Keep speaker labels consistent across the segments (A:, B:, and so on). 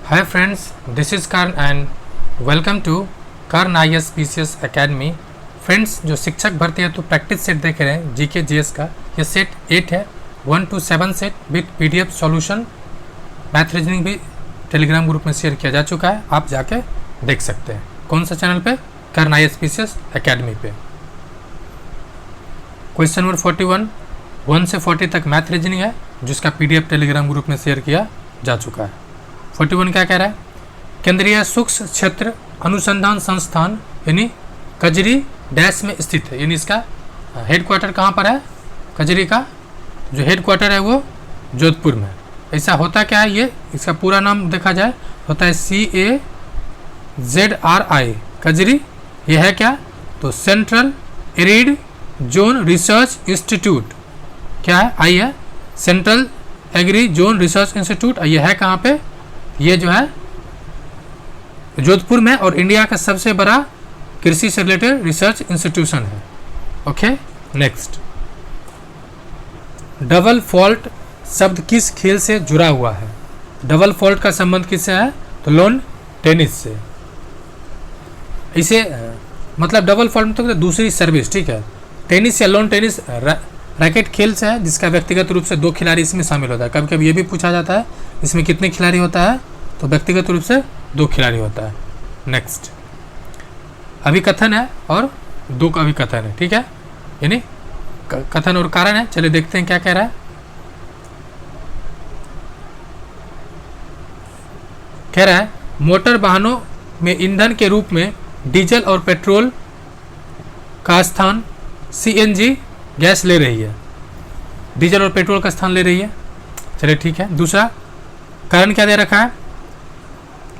A: Hi friends, this is Karn and welcome to Karn IAS PCS Academy। Friends, जो शिक्षक भर्ती है तो प्रैक्टिस सेट देख रहे हैं जीके जीएस का। ये सेट 8 है, 1 to 7 set with PDF solution. Math reasoning भी टेलीग्राम ग्रुप में शेयर किया जा चुका है, आप जाके देख सकते हैं। कौन सा चैनल पे? कर्न IAS PCS Academy पे। क्वेश्चन नंबर 41, 1 से 40 तक मैथ रीजनिंग है, जिसका पीडीएफ टेलीग्राम ग्रुप में शेयर किया जा चुका है। 41 क्या कह रहा है? केंद्रीय सूक्ष्म क्षेत्र अनुसंधान संस्थान यानी कजरी डैश में स्थित है, यानी इसका हेडक्वार्टर कहाँ पर है? कजरी का जो हेडक्वार्टर है वो जोधपुर में। ऐसा होता क्या है? ये इसका पूरा नाम देखा जाए होता है CAZRI कजरी। ये है क्या? तो central arid zone research institute. क्या है? आई है central agri zone research institute. ये है कहाँ पे? ये जो है जोधपुर में, और इंडिया का सबसे बड़ा कृषि से रिलेटेड रिसर्च इंस्टीट्यूशन है। Okay, next. डबल फॉल्ट शब्द किस खेल से जुड़ा हुआ है? डबल फॉल्ट का संबंध किससे है? तो लॉन टेनिस से। इसे मतलब डबल फॉल्ट मतलब दूसरी सर्विस, ठीक है। टेनिस या लॉन टेनिस रैकेट खेल से है, जिसका व्यक्तिगत रूप से 2 खिलाड़ी इसमें शामिल होता है। कभी कभी ये भी पूछा जाता है इसमें कितने खिलाड़ी होता है, तो व्यक्तिगत रूप से 2 खिलाड़ी होता है। नेक्स्ट, अभिकथन है और 2 का अभिकथन है, ठीक है, यानी कथन और कारण है। चलिए देखते हैं क्या कह रहा है। कह रहा है मोटर वाहनों में ईंधन के रूप में डीजल और पेट्रोल का स्थान CNG गैस ले रही है। डीजल और पेट्रोल का स्थान ले रही है। चलिए ठीक है। दूसरा कारण क्या दे रखा है?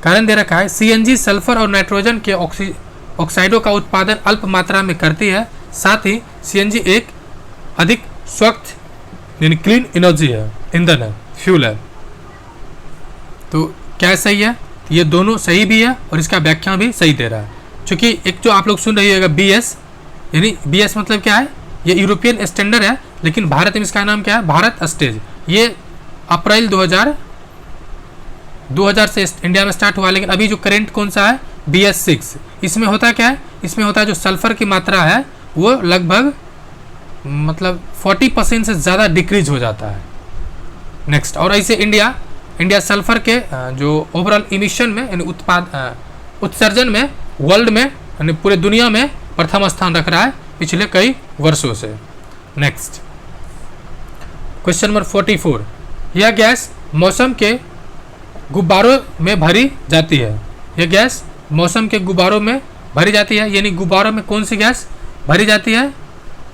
A: कारण दे रखा है CNG सल्फर और नाइट्रोजन के ऑक्साइडों का उत्पादन अल्प मात्रा में करती है। साथ ही CNG एक अधिक स्वच्छ यानी क्लीन एनर्जी है, ईंधन है, फ्यूल है। तो क्या सही है? ये दोनों सही भी है और इसका व्याख्या भी सही दे रहा है। क्योंकि एक जो आप लोग सुन रही होगा BS, यानी BS मतलब क्या है? ये यूरोपियन स्टैंडर्ड है, लेकिन भारत में इसका नाम क्या है? भारत स्टेज। ये अप्रैल 2000 से इंडिया में स्टार्ट हुआ, लेकिन अभी जो करेंट कौन सा है? BS6। इसमें होता क्या है? इसमें होता है जो सल्फर की मात्रा है वो लगभग मतलब 40% से ज़्यादा डिक्रीज हो जाता है। नेक्स्ट, और ऐसे इंडिया सल्फर के जो ओवरऑल इमिशन में यानी उत्सर्जन में वर्ल्ड में यानी पूरे दुनिया में प्रथम स्थान रख रहा है पिछले कई वर्षों से। नेक्स्ट, क्वेश्चन नंबर 44, यह गैस मौसम के गुब्बारों में भरी जाती है। यह गैस मौसम के गुब्बारों में भरी जाती है, यानी गुब्बारों में कौन सी गैस भरी जाती है?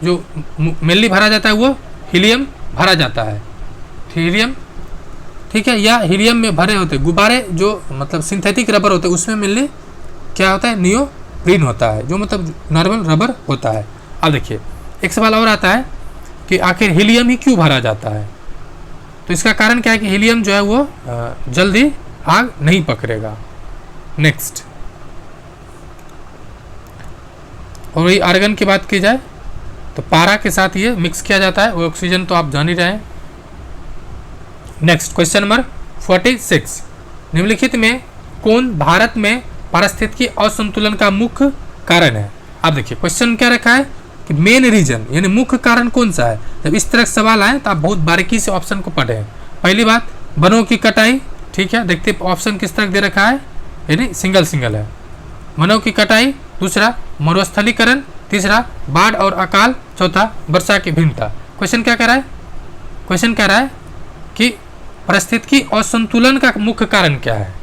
A: जो मेनली भरा जाता है वो हीलियम भरा जाता है। हीलियम, ठीक है, या हीलियम में भरे होते गुब्बारे जो मतलब सिंथेटिक रबर होते हैं, उसमें मेनली क्या होता है? नियोप्रीन होता है, जो मतलब नॉर्मल रबर होता है। अब देखिए एक सवाल और आता है कि आखिर हीलियम ही क्यों भरा जाता है? तो इसका कारण क्या है कि हीलियम जो है वो जल्दी आग नहीं पकड़ेगा। नेक्स्ट, और ये आर्गन की बात की जाए तो पारा के साथ ये मिक्स किया जाता है, वो ऑक्सीजन तो आप जान ही रहे हैं। नेक्स्ट, क्वेश्चन नंबर 46, निम्नलिखित में कौन भारत में पारिस्थितिकी असंतुलन का मुख्य कारण है? आप देखिए क्वेश्चन क्या रखा है कि मेन रीजन यानी मुख्य कारण कौन सा है। जब इस तरह सवाल आए तो आप बहुत बारीकी से ऑप्शन को पढ़ें। पहली बात, वनों की कटाई, ठीक है, देखते ऑप्शन किस तरह दे रखा है, यानी सिंगल है, वनों की कटाई। दूसरा, मरुस्थलीकरण। तीसरा, बाढ़ और अकाल। चौथा, वर्षा की भिन्नता। क्वेश्चन क्या कह रहा है? क्वेश्चन कह रहा है कि पारिस्थितिकी असंतुलन का मुख्य कारण क्या है,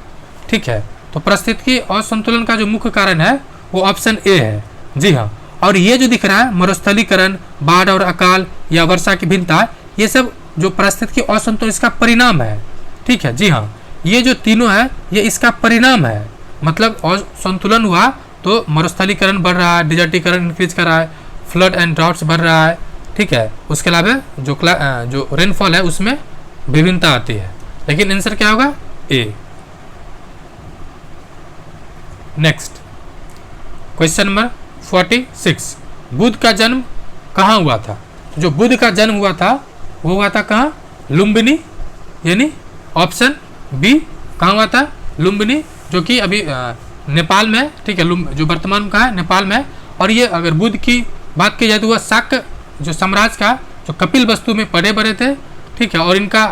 A: ठीक है। तो पारिस्थितिकी असंतुलन का जो मुख्य कारण है वो ऑप्शन ए है, जी हाँ। और ये जो दिख रहा है मरुस्थलीकरण, बाढ़ और अकाल या वर्षा की भिन्नता, ये सब जो पारिस्थितिकी असंतुलन इसका परिणाम है, ठीक है, जी हाँ। ये जो तीनों है ये इसका परिणाम है, मतलब असंतुलन हुआ तो मरुस्थलीकरण बढ़ रहा है, डिजर्टीकरण इंक्रीज कर रहा है, फ्लड एंड ड्राउट्स बढ़ रहा है, ठीक है। उसके अलावा जो रेनफॉल है उसमें विभिन्नता आती है, लेकिन आंसर क्या होगा? ए। नेक्स्ट, क्वेश्चन नंबर 46, बुद्ध का जन्म कहाँ हुआ था? जो बुद्ध का जन्म हुआ था वो हुआ था कहाँ? लुम्बिनी, यानी ऑप्शन बी कहाँ हुआ था? लुम्बिनी, जो कि अभी नेपाल में, ठीक है, जो वर्तमान का है नेपाल में। और ये अगर बुद्ध की बात की जाए तो वह शाक्य जो साम्राज्य का जो कपिल वस्तु में पड़े बड़े थे, ठीक है। और इनका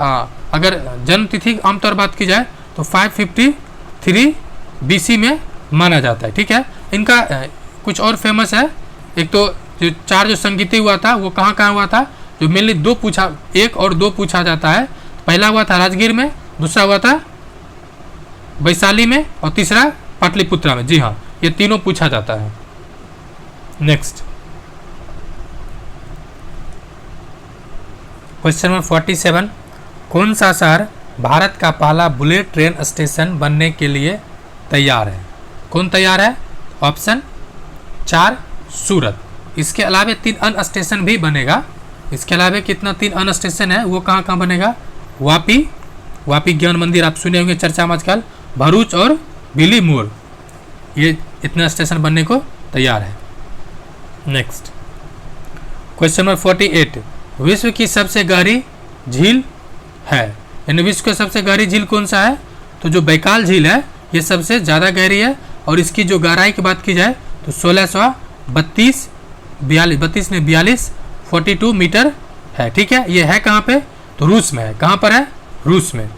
A: अगर जन्म तिथि आमतौर बात की जाए तो 553 BC में माना जाता है, ठीक है। इनका कुछ और फेमस है, एक तो जो 4 जो संगीति हुआ था वो कहाँ कहाँ हुआ था, जो मेनली 1 और 2 पूछा जाता है। पहला हुआ था राजगीर में, दूसरा हुआ था वैशाली में, और तीसरा पाटलिपुत्रा में। जी हाँ, ये तीनों पूछा जाता है। नेक्स्ट क्वेश्चन नंबर 47, कौन सा शहर भारत का पहला बुलेट ट्रेन स्टेशन बनने के लिए तैयार है? कौन तैयार है? ऑप्शन 4 सूरत। इसके अलावा 3 अन्य स्टेशन भी बनेगा। इसके अलावा कितना 3 अन्य स्टेशन है, वो कहाँ कहाँ बनेगा? वापी ज्ञान मंदिर आप सुने होंगे चर्चा में आजकल, भरूच और बिलीमोर, ये इतना स्टेशन बनने को तैयार है। नेक्स्ट क्वेश्चन नंबर 48, विश्व की सबसे गहरी झील है, यानी विश्व की सबसे गहरी झील कौन सा है? तो जो बैकाल झील है ये सबसे ज़्यादा गहरी है, और इसकी जो गहराई की बात की जाए तो 1632 42 मीटर है, ठीक है। ये है कहाँ पे? तो रूस में है। कहाँ पर है? रूस में।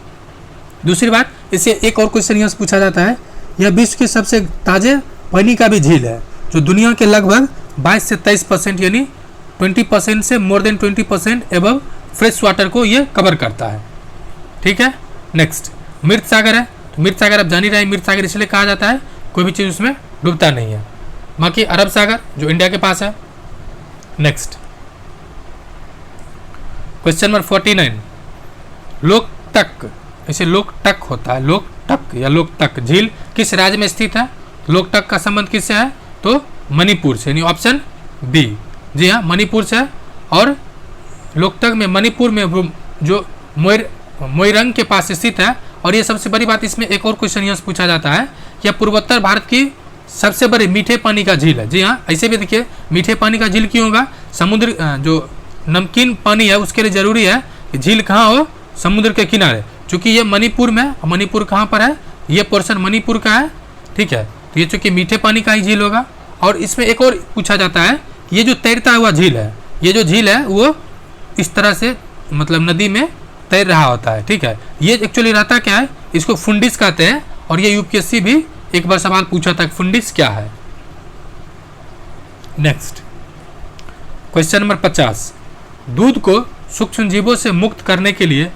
A: दूसरी बात, इससे एक और क्वेश्चन यहाँ से पूछा जाता है, यह विश्व के सबसे ताजे पानी का भी झील है, जो दुनिया के लगभग 22 से 23% यानी 20% से more than 20% above fresh water को ये कवर करता है, ठीक है। नेक्स्ट मृत सागर है, तो मृत सागर आप जान ही रहे हैं, मृत सागर इसलिए कहा जाता है कोई भी चीज़ उसमें डूबता नहीं है। बाकी अरब सागर जो इंडिया के पास है। नेक्स्ट क्वेश्चन नंबर 49, लोकटक, इसे लोकटक होता है, लोकटक या लोकटक झील किस राज्य में स्थित है? लोकटक का संबंध किससे है? तो मणिपुर से, यानी ऑप्शन बी। जी हाँ, मणिपुर से। और लोकटक में मणिपुर में जो मोइरंग के पास स्थित है। और ये सबसे बड़ी बात, इसमें एक और क्वेश्चन यहाँ से पूछा जाता है, यह पूर्वोत्तर भारत की सबसे बड़ी मीठे पानी का झील है। जी हाँ, ऐसे भी देखिए, मीठे पानी का झील क्यों होगा? समुद्र जो नमकीन पानी है उसके लिए जरूरी है कि झील कहाँ हो? समुद्र के किनारे। चूँकि ये मणिपुर में, मणिपुर कहाँ पर है? ये पोर्शन मणिपुर का है, ठीक है। तो ये चूँकि मीठे पानी का ही झील होगा। और इसमें एक और पूछा जाता है, ये जो तैरता हुआ झील है, ये जो झील है वो इस तरह से मतलब नदी में तैर रहा होता है, ठीक है। ये एक्चुअली रहता क्या है? इसको फुंडिस कहते हैं। और ये यूपीएससी भी एक बार सवाल पूछा था, फुंडिस क्या है। नेक्स्ट क्वेश्चन नंबर 50, दूध को सूक्ष्म जीवों से मुक्त करने के लिए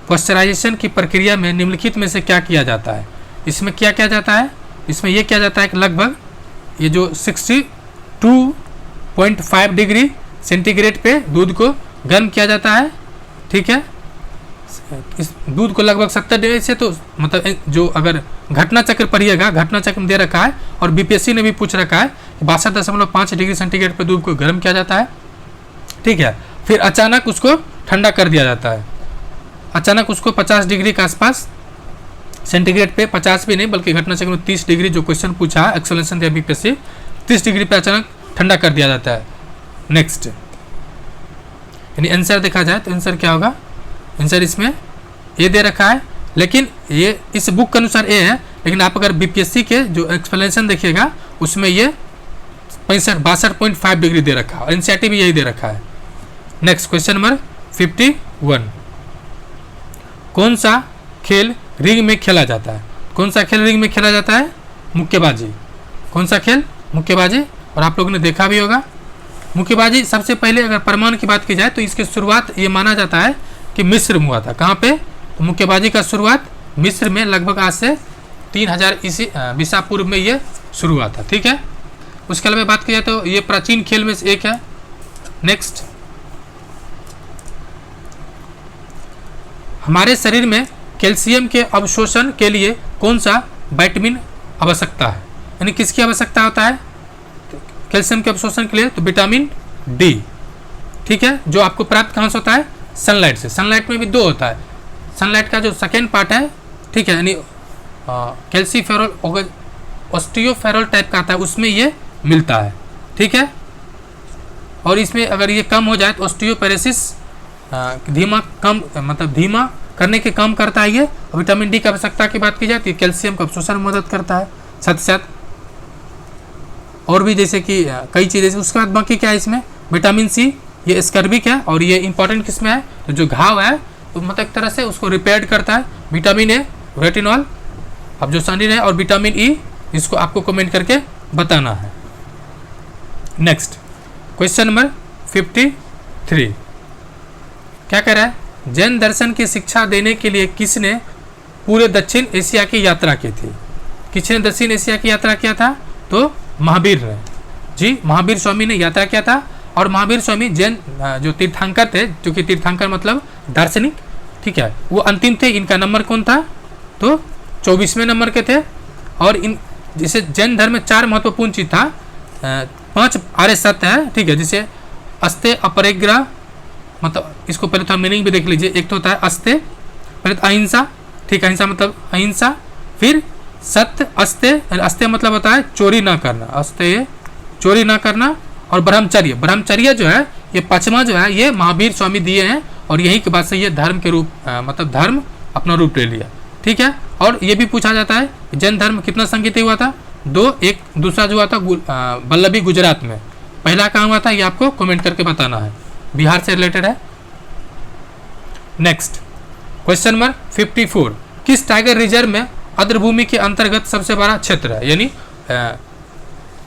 A: पाश्चराइजेशन की प्रक्रिया में निम्नलिखित में से क्या किया जाता है? इसमें क्या किया जाता है? इसमें यह किया जाता है कि लगभग ये जो 62.5 डिग्री सेंटीग्रेड पे दूध को गर्म किया जाता है, ठीक है। इस दूध को लगभग 70 डिग्री से, तो मतलब जो अगर घटना चक्र पढ़िएगा, घटना चक्र में दे रखा है और बीपीएससी ने भी पूछ रखा है कि 62.5 डिग्री सेंटीग्रेड पे दूध को गर्म किया जाता है, ठीक है। फिर अचानक उसको ठंडा कर दिया जाता है। अचानक उसको 50 डिग्री के आसपास सेंटीग्रेड पे, 50 भी नहीं बल्कि घटना चक्र में 30 डिग्री जो क्वेश्चन पूछा है एक्सेलेशन या बीपीएससी, 30 डिग्री पे अचानक ठंडा कर दिया जाता है। नेक्स्ट यानी आंसर देखा जाए तो आंसर क्या होगा? आंसर इसमें ये दे रखा है, लेकिन ये इस बुक के अनुसार ए है, लेकिन आप अगर बीपीएससी के जो एक्सप्लेनेशन देखिएगा उसमें ये 62.5 डिग्री दे रखा है, और एनसीईआरटी भी यही दे रखा है। नेक्स्ट क्वेश्चन नंबर 51, कौन सा खेल रिंग में खेला जाता है? कौन सा खेल रिंग में खेला जाता है? मुक्केबाजी। कौन सा खेल? मुक्केबाजी। और आप लोगों ने देखा भी होगा मुक्केबाजी। सबसे पहले अगर प्रमाण की बात की जाए तो इसकी शुरुआत ये माना जाता है कि मिस्र में हुआ था। कहाँ पे? तो मुक्केबाजी का शुरुआत मिस्र में लगभग आज से 3000 ईसा पूर्व में ये शुरू हुआ था, ठीक है। उसके अलावा बात की जाए तो ये प्राचीन खेल में से एक है। नेक्स्ट, हमारे शरीर में कैल्शियम के अवशोषण के लिए कौन सा विटामिन आवश्यकता है? यानी किसकी आवश्यकता होता है कैल्शियम के अवशोषण के लिए? तो विटामिन डी, ठीक है, जो आपको प्राप्त कहाँ से होता है? सनलाइट से। सनलाइट में भी 2 होता है। सनलाइट का जो सेकेंड पार्ट है, ठीक है, यानी कैल्सीफेरॉल ऑस्टियोफेरॉल टाइप का आता है, उसमें ये मिलता है, ठीक है। और इसमें अगर ये कम हो जाए तो ऑस्टियोपेरेसिस धीमा करने के काम करता है ये। और विटामिन डी की आवश्यकता की बात की जाए तो कैल्शियम का अवशोषण में मदद करता है, साथ साथ और भी जैसे कि कई चीज़ें। उसके बाद बाकी क्या है इसमें, विटामिन सी, ये स्कर्बिक है और ये इंपॉर्टेंट किसमें है, तो जो घाव है तो मतलब एक तरह से उसको रिपेयर करता है। विटामिन ए, रेटिनॉल, अब जो सनी है, और विटामिन ई, इसको आपको कमेंट करके बताना है। नेक्स्ट क्वेश्चन नंबर 53, क्या कह रहा है, जैन दर्शन की शिक्षा देने के लिए किसने पूरे दक्षिण एशिया की यात्रा की थी? किसने दक्षिण एशिया की यात्रा किया था? तो महावीर ने जी, महावीर स्वामी ने यात्रा किया था। और महावीर स्वामी जैन जो तीर्थंकर थे, जो कि तीर्थंकर मतलब दार्शनिक, ठीक है, वो अंतिम थे। इनका नंबर कौन था? तो 24वें नंबर के थे। और इन जैसे जैन धर्म में 4 महत्वपूर्ण चीज था, 5 आर्य सत्य है, ठीक है, जैसे अस्ते, अपरिग्रह, मतलब इसको पहले थोड़ा मीनिंग भी देख लीजिए। एक तो होता है अस्ते, पहले तो अहिंसा, ठीक है, अहिंसा मतलब अहिंसा, फिर सत्य, अस्ते, अस्ते मतलब होता है चोरी ना करना, अस्ते चोरी ना करना, और ब्रह्मचर्य, ब्रह्मचर्य जो है ये 5वां जो है ये महावीर स्वामी दिए हैं। और यही के बाद से ये धर्म के रूप मतलब धर्म अपना रूप ले लिया, ठीक है। और ये भी पूछा जाता है जैन धर्म कितना संगीत हुआ था? 2, एक दूसरा जो हुआ था वल्लभी गुजरात में, पहला कहाँ हुआ था ये आपको कमेंट करके बताना है, बिहार से रिलेटेड है। नेक्स्ट क्वेश्चन नंबर 54, किस टाइगर रिजर्व में आर्द्रभूमि के अंतर्गत सबसे बड़ा क्षेत्र है? यानी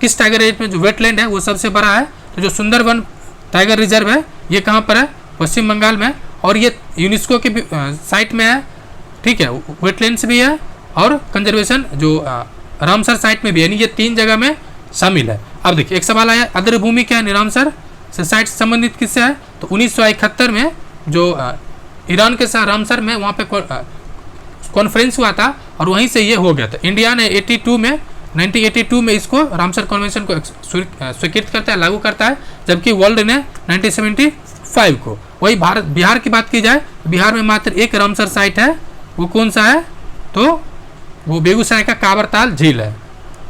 A: किस टाइगर रिजर्व में जो वेटलैंड है वो सबसे बड़ा है? तो जो सुंदरवन टाइगर रिजर्व है ये कहाँ पर है? पश्चिम बंगाल में। और ये यूनेस्को के साइट में है, ठीक है, वेटलैंड्स भी है और कंजर्वेशन जो रामसर साइट में भी, यानी ये 3 जगह में शामिल है। अब देखिए एक सवाल आया, आर्द्रभूमि क्या है रामसर से साइट संबंधित किससे है? तो 1971 में जो ईरान के साथ रामसर में वहाँ पे कॉन्फ्रेंस हुआ था और वहीं से ये हो गया था। इंडिया ने 1982 में इसको रामसर कन्वेंशन को स्वीकृत करता है, लागू करता है, जबकि वर्ल्ड ने 1975 को। वही भारत बिहार की बात की जाए, बिहार में मात्र एक रामसर साइट है, वो कौन सा है? तो वो बेगूसराय का कांवरताल झील है,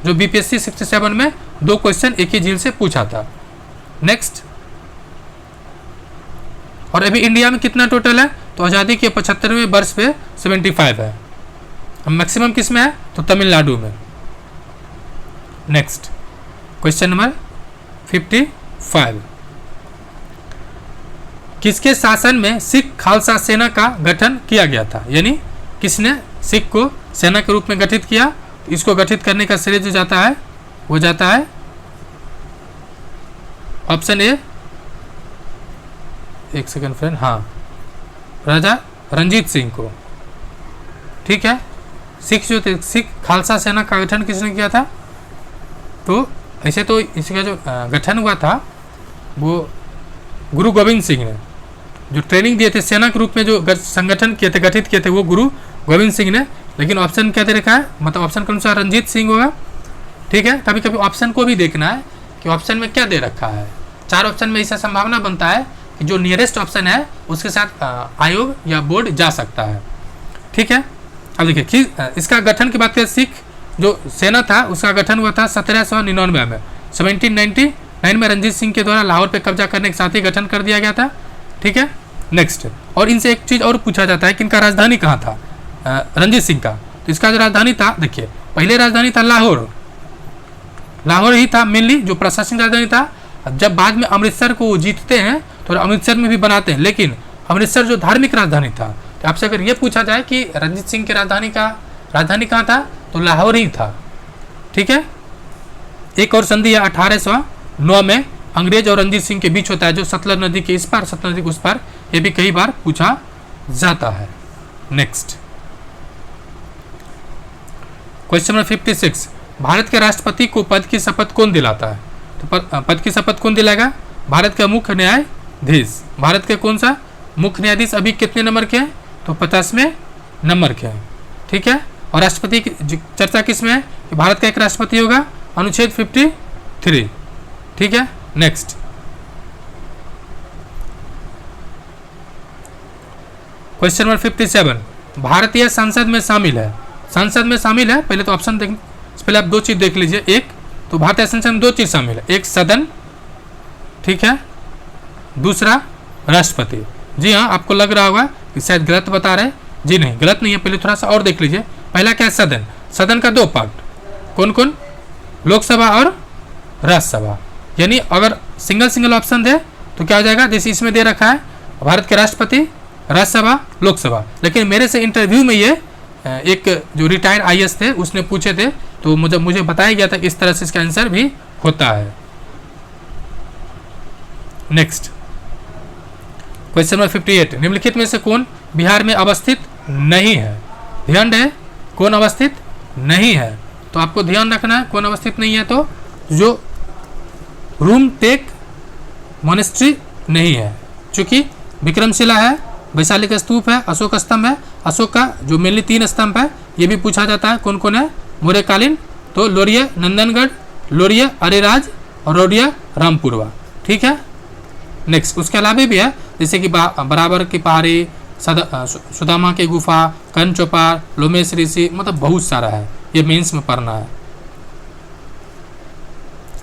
A: जो बीपीएससी 67 में 2 क्वेश्चन एक ही झील से पूछा था। नेक्स्ट, और अभी इंडिया में कितना टोटल है? तो आज़ादी के 75वें वर्ष पे 75 है। मैक्सिमम किस में है? तो तमिलनाडु में। नेक्स्ट क्वेश्चन नंबर 55, किसके शासन में सिख खालसा सेना का गठन किया गया था? यानी किसने सिख को सेना के रूप में गठित किया? इसको गठित करने का श्रेय जो जाता है वो जाता है ऑप्शन ए, एक सेकंड फ्रेंड, हाँ, राजा रंजीत सिंह को, ठीक है। सिख जो थे, सिख खालसा सेना का गठन किसने किया था? तो ऐसे तो इसका जो गठन हुआ था वो गुरु गोविंद सिंह ने, जो ट्रेनिंग दिए थे सेना के रूप में, जो संगठन किए थे, गठित किए थे, वो गुरु गोविंद सिंह ने। लेकिन ऑप्शन क्या दे रखा है? मतलब ऑप्शन के अनुसार रंजीत सिंह होगा, ठीक है। कभी कभी ऑप्शन को भी देखना है कि ऑप्शन में क्या दे रखा है। 4 ऑप्शन में ऐसा संभावना बनता है कि जो नियरेस्ट ऑप्शन है उसके साथ आयोग या बोर्ड जा सकता है, ठीक है। अब देखिए इसका गठन की बात करें, सिख जो सेना था उसका गठन हुआ था 1799 में। 1799 में रंजीत सिंह के द्वारा लाहौर पे कब्जा करने के साथ ही गठन कर दिया गया था, ठीक है। नेक्स्ट, और इनसे एक चीज़ और पूछा जाता है कि इनका राजधानी कहाँ था रंजीत सिंह का? तो इसका जो राजधानी था, देखिए पहले राजधानी था लाहौर, लाहौर ही था मेनली जो प्रशासनिक राजधानी था। जब बाद में अमृतसर को जीतते हैं तो अमृतसर में भी बनाते हैं, लेकिन अमृतसर जो धार्मिक राजधानी था। तो आपसे अगर ये पूछा जाए कि रंजीत सिंह की राजधानी कहाँ था, तो लाहौर ही था, ठीक है। एक और संधि है 1809 में अंग्रेज और रंजीत सिंह के बीच होता है, जो सतलज नदी के इस पार, सतलज नदी के उस पार, ये भी कई बार पूछा जाता है। नेक्स्ट क्वेश्चन नंबर 56, भारत के राष्ट्रपति को पद की शपथ कौन दिलाता है? तो पद की शपथ कौन दिलाएगा? भारत का मुख्य न्यायाधीश। भारत के कौन सा मुख्य न्यायाधीश अभी कितने नंबर के हैं? तो 50वें नंबर के हैं, ठीक है। और राष्ट्रपति की चर्चा किस में है कि भारत का एक राष्ट्रपति होगा, अनुच्छेद 53, ठीक है। नेक्स्ट क्वेश्चन नंबर 57, भारतीय संसद में शामिल है, संसद में शामिल है, पहले तो ऑप्शन देख, पहले आप 2 चीज देख लीजिए। एक तो भारतीय संसद में 2 चीज शामिल है, एक सदन, ठीक है, दूसरा राष्ट्रपति। जी हाँ, आपको लग रहा होगा कि शायद गलत बता रहे, जी नहीं, गलत नहीं है, पहले थोड़ा सा और देख लीजिए। पहला क्या है, सदन। सदन का 2 पार्ट, कौन कौन, लोकसभा और राज्यसभा। यानी अगर सिंगल सिंगल ऑप्शन दे तो क्या हो जाएगा, जैसे इसमें दे रखा है भारत के राष्ट्रपति, राज्यसभा, लोकसभा। लेकिन मेरे से इंटरव्यू में ये एक जो रिटायर्ड IAS थे उसने पूछे थे, तो मुझे बताया गया था इस तरह से इसका आंसर भी होता है। नेक्स्ट क्वेश्चन नंबर 58, निम्नलिखित में से कौन बिहार में अवस्थित नहीं है। ध्यान रहे, कौन अवस्थित नहीं है, तो आपको ध्यान रखना है कौन अवस्थित नहीं है। तो जो रूमटेक मोनेस्ट्री नहीं है, चूंकि विक्रमशिला है, वैशाली का स्तूप है, अशोक स्तंभ है। अशोक का जो मेनली 3 स्तंभ है, ये भी पूछा जाता है कौन कौन है, मौर्यकालीन। तो लोरिया नंदनगढ़, लोरिया अरेराज और लोरिया रामपुरवा, ठीक है। नेक्स्ट उसके अलावा भी है, जैसे कि बराबर की पहाड़ी, सुदामा की गुफा, कर्ण चौपार, लोमेश ऋषि, मतलब बहुत सारा है, ये मेंस में पढ़ना है।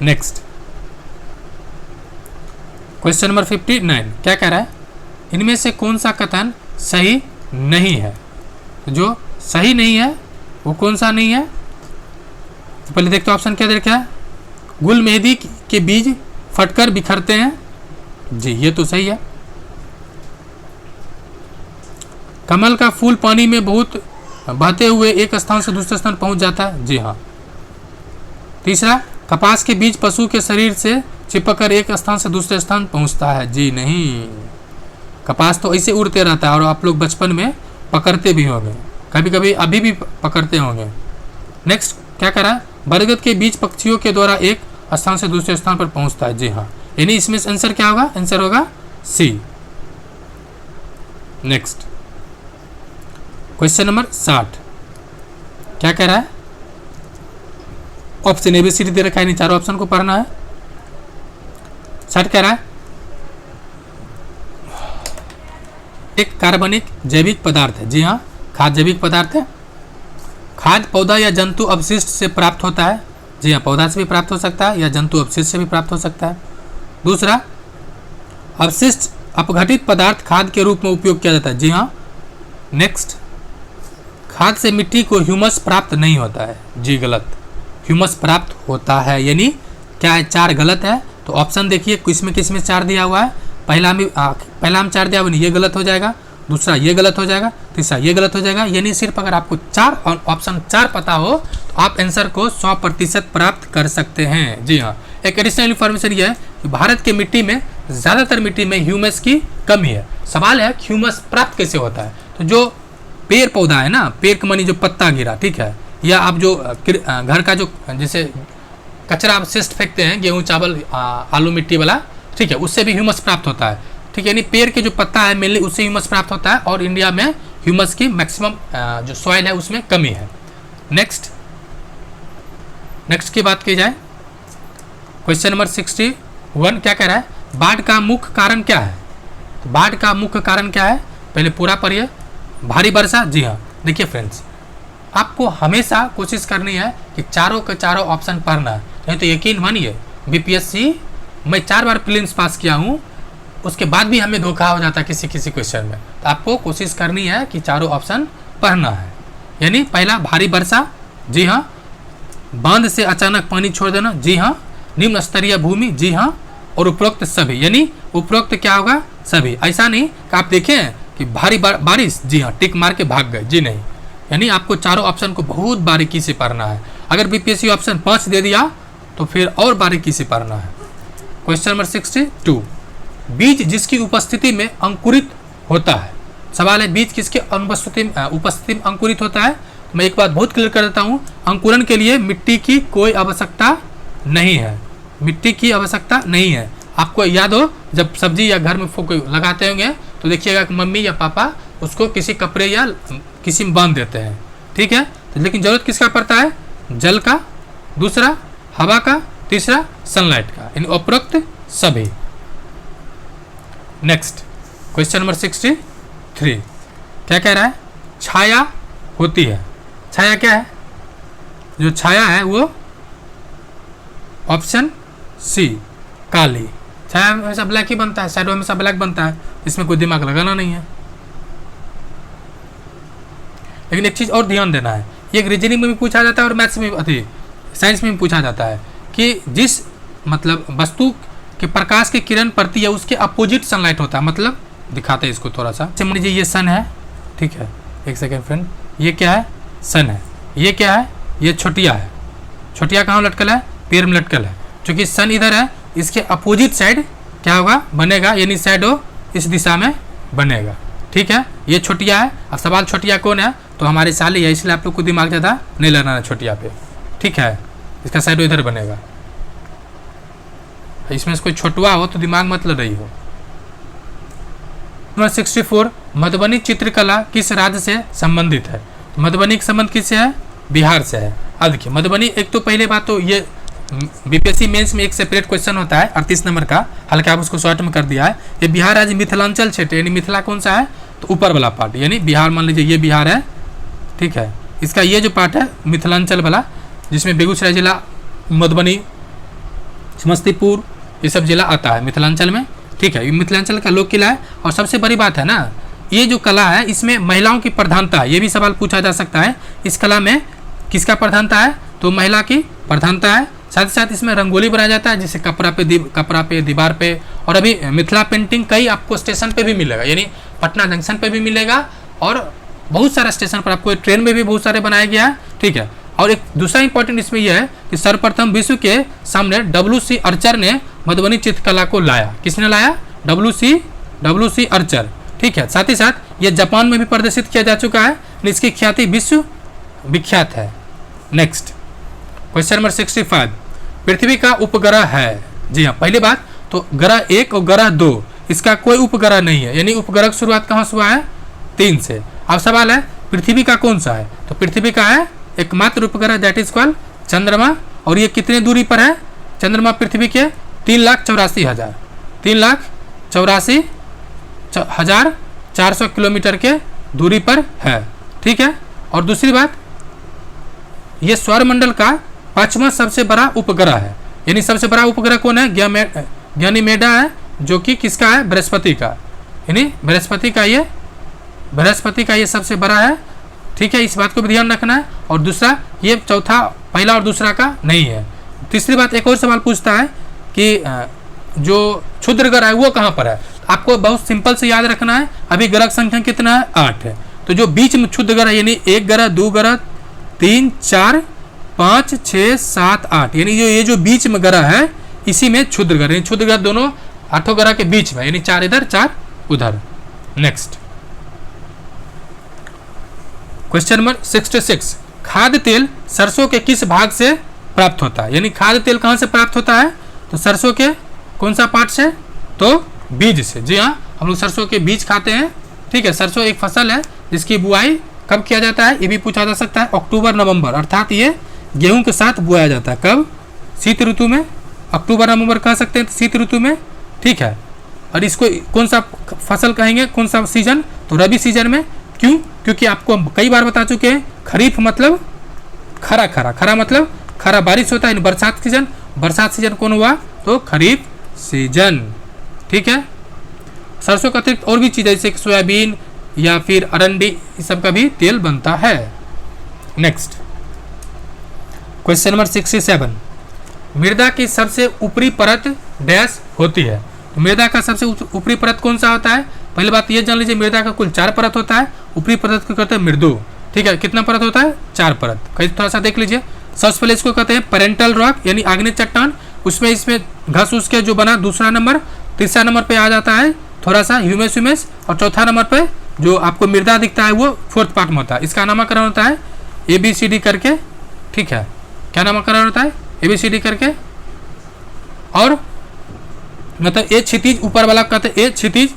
A: नेक्स्ट क्वेश्चन नंबर 59 क्या कह रहा है, इनमें से कौन सा कथन सही नहीं है। तो जो सही नहीं है वो कौन सा नहीं है, तो पहले देखते ऑप्शन क्या दे रखा है, गुल मेहंदी के बीज फटकर बिखरते हैं, जी ये तो सही है। कमल का फूल पानी में बहुत बहते हुए एक स्थान से दूसरे स्थान पहुंच जाता है, जी हाँ। तीसरा, कपास के बीज पशु के शरीर से चिपककर एक स्थान से दूसरे स्थान पहुंचता है, जी नहीं। कपास तो ऐसे उड़ते रहता है और आप लोग बचपन में पकड़ते भी होंगे, कभी कभी अभी भी पकड़ते होंगे। नेक्स्ट क्या करा है, बरगद के बीज पक्षियों के द्वारा एक स्थान से दूसरे स्थान पर पहुंचता है, जी हाँ। यानी इसमें आंसर क्या होगा, आंसर होगा सी। नेक्स्ट क्वेश्चन नंबर 60 क्या कह रहा है, ऑप्शन ABCD दे रखा है, इन चारों ऑप्शन को पढ़ना है। 60 कह रहा है, एक कार्बनिक जैविक पदार्थ है, जी हाँ, खाद्य जैविक पदार्थ है। खाद्य पौधा या जंतु अवशिष्ट से प्राप्त होता है, जी हाँ, पौधा से भी प्राप्त हो सकता है या जंतु अवशिष्ट से भी प्राप्त हो सकता है। दूसरा, अवशिष्ट अपघटित पदार्थ खाद्य के रूप में उपयोग किया जाता है, जी हाँ। नेक्स्ट, खाद्य से मिट्टी को ह्यूमस प्राप्त नहीं होता है, जी गलत, ह्यूमस प्राप्त होता है। यानी क्या है, 4 गलत है। तो ऑप्शन देखिए किसमें किसमें 4 दिया हुआ है, पहला हम 4 दिया हुआ, ये गलत हो जाएगा, दूसरा ये गलत हो जाएगा, तीसरा ये गलत हो जाएगा। यानी सिर्फ अगर आपको 4 और ऑप्शन 4 पता हो तो आप आंसर को 100% प्राप्त कर सकते हैं, जी हाँ। एक एडिशनल इन्फॉर्मेशन ये है कि भारत के मिट्टी में, ज़्यादातर मिट्टी में ह्यूमस की कमी है। सवाल है ह्यूमस प्राप्त कैसे होता है, तो जो पेड़ पौधा है ना, पेड़ के मनी जो पत्ता गिरा, ठीक है, या आप जो घर का जो जैसे कचरा अवशिष्ट फेंकते हैं, गेहूँ चावल आलू मिट्टी वाला, ठीक है, उससे भी ह्यूमस प्राप्त होता है, ठीक है। यानी पेड़ के जो पत्ता है मेनली उससे ह्यूमस प्राप्त होता है, और इंडिया में ह्यूमस की मैक्सिमम जो सॉइल है उसमें कमी है। नेक्स्ट की बात की जाए, क्वेश्चन नंबर 61 क्या कह रहा है, बाढ़ का मुख्य कारण क्या है। तो बाढ़ का मुख्य कारण क्या है, पहले पूरा पढ़िए। भारी वर्षा, जी हाँ। देखिए फ्रेंड्स, आपको हमेशा कोशिश करनी है कि चारों के चारों ऑप्शन पढ़ना है, नहीं तो यकीन मानिए BPSC मैं 4 बार प्रीलिम्स पास किया हूँ, उसके बाद भी हमें धोखा हो जाता है किसी किसी क्वेश्चन में। तो आपको कोशिश करनी है कि चारों ऑप्शन पढ़ना है। यानी पहला भारी वर्षा, जी हाँ। बांध से अचानक पानी छोड़ देना, जी हाँ। निम्न स्तरीय भूमि, जी हाँ। और उपरोक्त सभी, यानी उपरोक्त क्या होगा, सभी। ऐसा नहीं कि आप देखें कि भारी बारिश, जी हाँ, टिक मार के भाग गए, जी नहीं। यानी आपको चारों ऑप्शन को बहुत बारीकी से पढ़ना है। अगर BPSC ऑप्शन 5 दे दिया तो फिर और बारीकी से पढ़ना है। क्वेश्चन नंबर 62, बीज जिसकी उपस्थिति में अंकुरित होता है। सवाल है बीज किसके उपस्थिति में अंकुरित होता है। मैं एक बात बहुत क्लियर कर देता हूँ, अंकुरन के लिए मिट्टी की कोई आवश्यकता नहीं है, मिट्टी की आवश्यकता नहीं है। आपको याद हो जब सब्जी या घर में लगाते होंगे तो देखिएगा कि मम्मी या पापा उसको किसी कपड़े या किसी में बांध देते हैं, ठीक है। तो लेकिन जरूरत किसका पड़ता है, जल का, दूसरा हवा का, तीसरा सनलाइट का, यानी उपरोक्त सभी। नेक्स्ट क्वेश्चन नंबर 63 क्या कह रहा है, छाया होती है। छाया क्या है, जो छाया है वो ऑप्शन सी काली। छाया हमेशा ब्लैक ही बनता है, शैडो हमेशा ब्लैक बनता है, इसमें कोई दिमाग लगाना नहीं है। लेकिन एक चीज़ और ध्यान देना है, ये एक रीजनिंग में भी पूछा जाता है और मैथ्स में भी, साइंस में भी पूछा जाता है कि जिस मतलब वस्तु के प्रकाश की किरण पड़ती है उसके अपोजिट सनलाइट होता है। मतलब दिखाते हैं इसको थोड़ा सा। मान लीजिए ये सन है, ठीक है, एक सेकेंड फ्रेंड, ये क्या है, सन है, ये क्या है, ये छोटिया है। छोटिया कहाँ लटकल है, पैर में लटकल है। चूँकि सन इधर है, इसके अपोजिट साइड क्या होगा, बनेगा, यानी शैडो इस दिशा में बनेगा। ठीक है, ये छोटिया है। अब सवाल छोटिया कौन है, तो हमारी साली है, इसलिए आप लोग को दिमाग ज़्यादा नहीं लगाना है छोटिया पे। ठीक है, इसका शैडो इधर बनेगा। इसमें से कोई छोटवा हो तो दिमाग मत लग रही हो। नंबर 64, मधुबनी चित्रकला किस राज्य से संबंधित है। मधुबनी का संबंध किससे है, बिहार से है। अब देखिए मधुबनी, एक तो पहले बात तो ये बीपीएससी मेंस में एक सेपरेट क्वेश्चन होता है 38 नंबर का, हल्का आप उसको शॉर्ट में कर दिया है। ये बिहार राज्य मिथिलांचल क्षेत्र, यानी मिथिला कौन सा है, तो ऊपर वाला पार्ट, यानी बिहार, मान लीजिए ये बिहार है, ठीक है, इसका ये जो पार्ट है मिथिलांचल वाला, जिसमें बेगूसराय जिला, मधुबनी, समस्तीपुर, ये सब जिला आता है मिथिलांचल में। ठीक है, ये मिथिलांचल का लोक किला है। और सबसे बड़ी बात है ना, ये जो कला है इसमें महिलाओं की प्रधानता है, ये भी सवाल पूछा जा सकता है। इस कला में किसका प्रधानता है, तो महिला की प्रधानता है। साथ ही साथ इसमें रंगोली बनाया जाता है, जैसे कपड़ा पे, दीवार पे। और अभी मिथिला पेंटिंग कई आपको स्टेशन पे भी मिलेगा, यानी पटना जंक्शन पे भी मिलेगा और बहुत सारे स्टेशन पर, आपको ट्रेन में भी बहुत सारे बनाया गया है। ठीक है, और एक दूसरा इंपॉर्टेंट इसमें यह है कि सर्वप्रथम विश्व के सामने WC अर्चर ने मधुबनी चित्रकला को लाया। किसने लाया, WC अर्चर। ठीक है, साथ ही साथ ये जापान में भी प्रदर्शित किया जा चुका है, इसकी ख्याति विश्व विख्यात है। नेक्स्ट क्वेश्चन नंबर 65, पृथ्वी का उपग्रह है। जी हाँ, पहली बात तो ग्रह 1 और ग्रह 2, इसका कोई उपग्रह नहीं है, यानी उपग्रह की शुरुआत कहाँ से हुआ है, 3 से। अब सवाल है पृथ्वी का कौन सा है, तो पृथ्वी का है एकमात्र उपग्रह, दैट इज कॉल्ड चंद्रमा। और ये कितने दूरी पर है, चंद्रमा पृथ्वी के 3,84,400 किलोमीटर के दूरी पर है। ठीक है, और दूसरी बात, ये सौरमंडल का 5वां सबसे बड़ा उपग्रह है, यानी सबसे बड़ा उपग्रह कौन है, गैनीमेडा है, जो कि किसका है, बृहस्पति का, यानी बृहस्पति का ये सबसे बड़ा है। ठीक है, इस बात को भी ध्यान रखना है। और दूसरा, ये चौथा, पहला और दूसरा का नहीं है। तीसरी बात, एक और सवाल पूछता है कि जो क्षुद्र ग्रह है वो कहाँ पर है। आपको बहुत सिंपल से याद रखना है, अभी ग्रह संख्या कितना है, 8 है। तो जो बीच में क्षुद्र ग्रह, यानी 1 ग्रह, 2 ग्रह, 3, 4, 5, 6, 7, 8, यानी ये जो बीच में ग्रह है इसी में क्षुद्र ग्रह, यानी क्षुद्र ग्रह दोनों 8 ग्रह के बीच में, यानी 4 इधर 4 उधर। नेक्स्ट क्वेश्चन नंबर 66, खाद्य तेल सरसों के किस भाग से प्राप्त होता है, यानी खाद्य तेल कहाँ से प्राप्त होता है, तो सरसों के कौन सा पार्ट से, तो बीज से। जी हाँ, हम लोग सरसों के बीज खाते हैं। ठीक है, सरसों एक फसल है जिसकी बुआई कब किया जाता है, ये भी पूछा जा सकता है, अक्टूबर नवंबर, अर्थात ये गेहूं के साथ बोया जाता है। कब, शीत ऋतु में, अक्टूबर नवंबर कह सकते हैं, शीत ऋतु में। ठीक है, और इसको कौन सा फसल कहेंगे, कौन सा सीजन, तो रबी सीजन में। क्यों, क्योंकि आपको हम कई बार बता चुके हैं, खरीफ मतलब खरा मतलब खरा बारिश होता है, बरसात सीजन, बरसात सीजन कौन हुआ, तो खरीफ सीजन। ठीक है, सरसों का अतिरिक्त और भी चीज़ जैसे सोयाबीन या फिर अरंडी, इस सब का भी तेल बनता है। नेक्स्ट क्वेश्चन नंबर 67, मृदा की सबसे ऊपरी परत डैश होती है। तो मृदा का सबसे ऊपरी परत कौन सा होता है, पहली बात ये जान लीजिए, मृदा का कुल 4 परत होता है, ऊपरी परत को कहते हैं मृदु। ठीक है, कितना परत होता है, 4 परत। कहीं थोड़ा सा देख लीजिए, सबसे पहले इसको कहते हैं पेरेंटल रॉक, यानी आग्नेय चट्टान, उसमें इसमें घस उस के जो बना दूसरा नंबर। तीसरा नंबर पे आ जाता है थोड़ा सा ह्यूमस, और चौथा नंबर पे जो आपको मृदा दिखता है वो 4th पार्ट में होता है। इसका नामकरण होता है ABCD करके। ठीक है, क्या नामकरण होता है, ABCD करके। और मतलब ए क्षितिज, ऊपर वाला कहते हैं ए क्षितिज।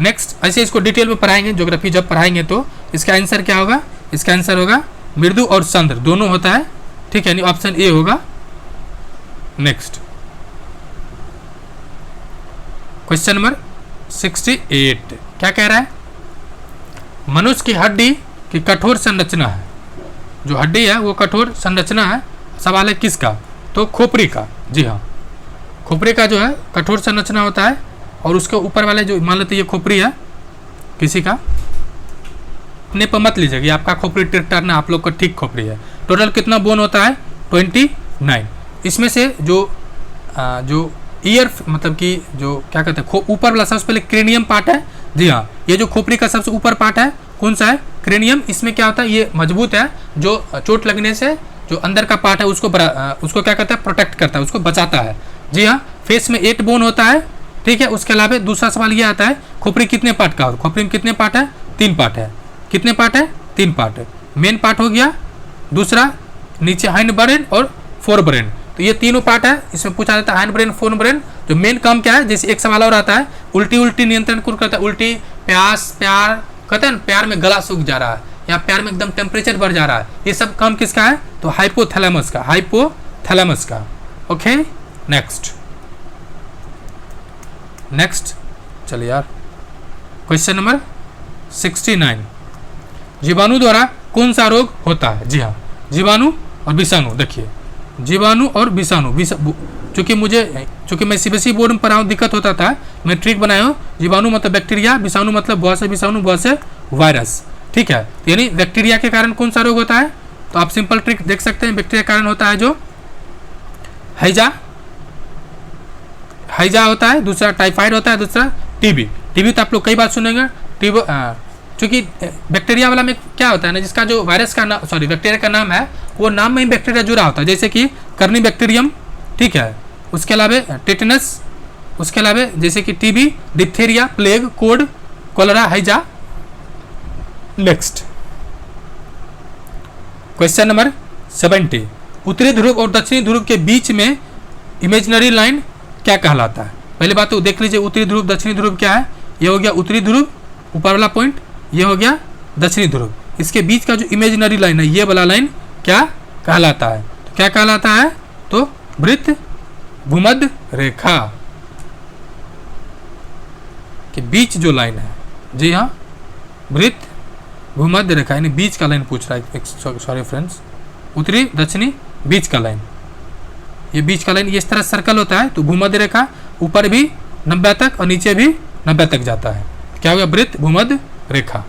A: नेक्स्ट, ऐसे इसको डिटेल में पढ़ाएंगे, ज्योग्राफी जब पढ़ाएंगे तो। इसका आंसर क्या होगा, इसका आंसर होगा मृदु और सांद्र दोनों होता है। ठीक है, यानी ऑप्शन ए होगा। नेक्स्ट क्वेश्चन नंबर 68, क्या कह रहा है, मनुष्य की हड्डी की कठोर संरचना है, जो हड्डी है वो कठोर संरचना है। सवाल है किसका, तो खोपड़ी का। जी हाँ, खोपड़ी का जो है कठोर संरचना होता है। और उसके ऊपर वाले जो मान लेते ये खोपड़ी है किसी का, अपने पर मत लीजिएगा, ये आपका खोपड़ी ठीक टर्न है, आप लोग का ठीक खोपड़ी है। टोटल कितना बोन होता है 29। इसमें से जो ईयर मतलब कि जो क्या कहते हैं ऊपर वाला सबसे पहले क्रेनियम पार्ट है। जी हाँ, ये जो खोपड़ी का सबसे ऊपर पार्ट है कौन सा है, क्रेनियम। इसमें क्या होता है, ये मजबूत है, जो चोट लगने से जो अंदर का पार्ट है उसको क्या कहता है, प्रोटेक्ट करता है, उसको बचाता है। जी हाँ, फेस में 8 बोन होता है, ठीक है। उसके अलावा दूसरा सवाल ये आता है खोपड़ी कितने पार्ट का, खोपड़ी में कितने पार्ट है, 3 पार्ट है। कितने पार्ट है, 3 पार्ट है। मेन पार्ट हो गया, दूसरा नीचे हाइंड ब्रेन और फोर ब्रेन, तो ये तीनों पार्ट है। इसमें पूछा जाता है हाइंड ब्रेन, फोर ब्रेन, जो मेन काम क्या है, जैसे एक सवाल और आता है उल्टी नियंत्रण कौन करता है, उल्टी, प्यास, प्यार कहते हैं, प्यार में गला सूख जा रहा है या प्यार में एकदम टेम्परेचर बढ़ जा रहा है, ये सब काम किसका है, तो हाइपोथैलेमस का। ओके, नेक्स्ट चलिए यार, क्वेश्चन नंबर 69, जीवाणु द्वारा कौन सा रोग होता है। जी हाँ, जीवाणु और विषाणु। देखिए जीवाणु और विषाणु, चूंकि मैं सीबीएसई बोर्ड में पढ़ा हूँ, दिक्कत होता था, मैं ट्रिक बनाया हूँ। जीवाणु मतलब बैक्टीरिया, विषाणु मतलब बहुत से विषाणु, बहुत से वायरस, ठीक है। यानी बैक्टीरिया के कारण कौन सा रोग होता है, तो आप सिंपल ट्रिक देख सकते हैं। बैक्टीरिया के कारण होता है जो हैजा होता है, दूसरा टाइफाइड होता है, दूसरा टीबी तो आप लोग कई बार सुनेंगे। चूंकि बैक्टीरिया वाला में क्या होता है ना, जिसका जो बैक्टीरिया का नाम है, वो नाम में ही बैक्टीरिया जुड़ा होता है, जैसे कि कर्नी बैक्टीरियम, ठीक है। उसके अलावा टेटनस, उसके अलावा जैसे कि टीबी, डिप्थेरिया, प्लेग, कोड, कोलेरा, हैजा। नेक्स्ट क्वेश्चन नंबर 70, उत्तरी ध्रुव और दक्षिणी ध्रुव के बीच में इमेजिनरी लाइन क्या कहलाता है। पहली बात तो देख लीजिए, उत्तरी ध्रुव दक्षिणी ध्रुव क्या है, ये हो गया उत्तरी ध्रुव ऊपर वाला पॉइंट, ये हो गया दक्षिणी ध्रुव। इसके बीच का जो इमेजिनरी लाइन है, ये वाला लाइन क्या कहलाता है, तो क्या कहलाता है, तो वृत्त भूमध्य रेखा के बीच जो लाइन है। जी हाँ, वृत्त भूमध्य रेखा, यानी बीच का लाइन पूछ रहा है, सॉरी फ्रेंड्स, उत्तरी दक्षिणी बीच का लाइन, ये बीच का लाइन, ये इस तरह सर्कल होता है, तो भूमध्य रेखा ऊपर भी 90 तक और नीचे भी 90 तक जाता है, क्या हो गया, वृत्त भूमध्य रेखा।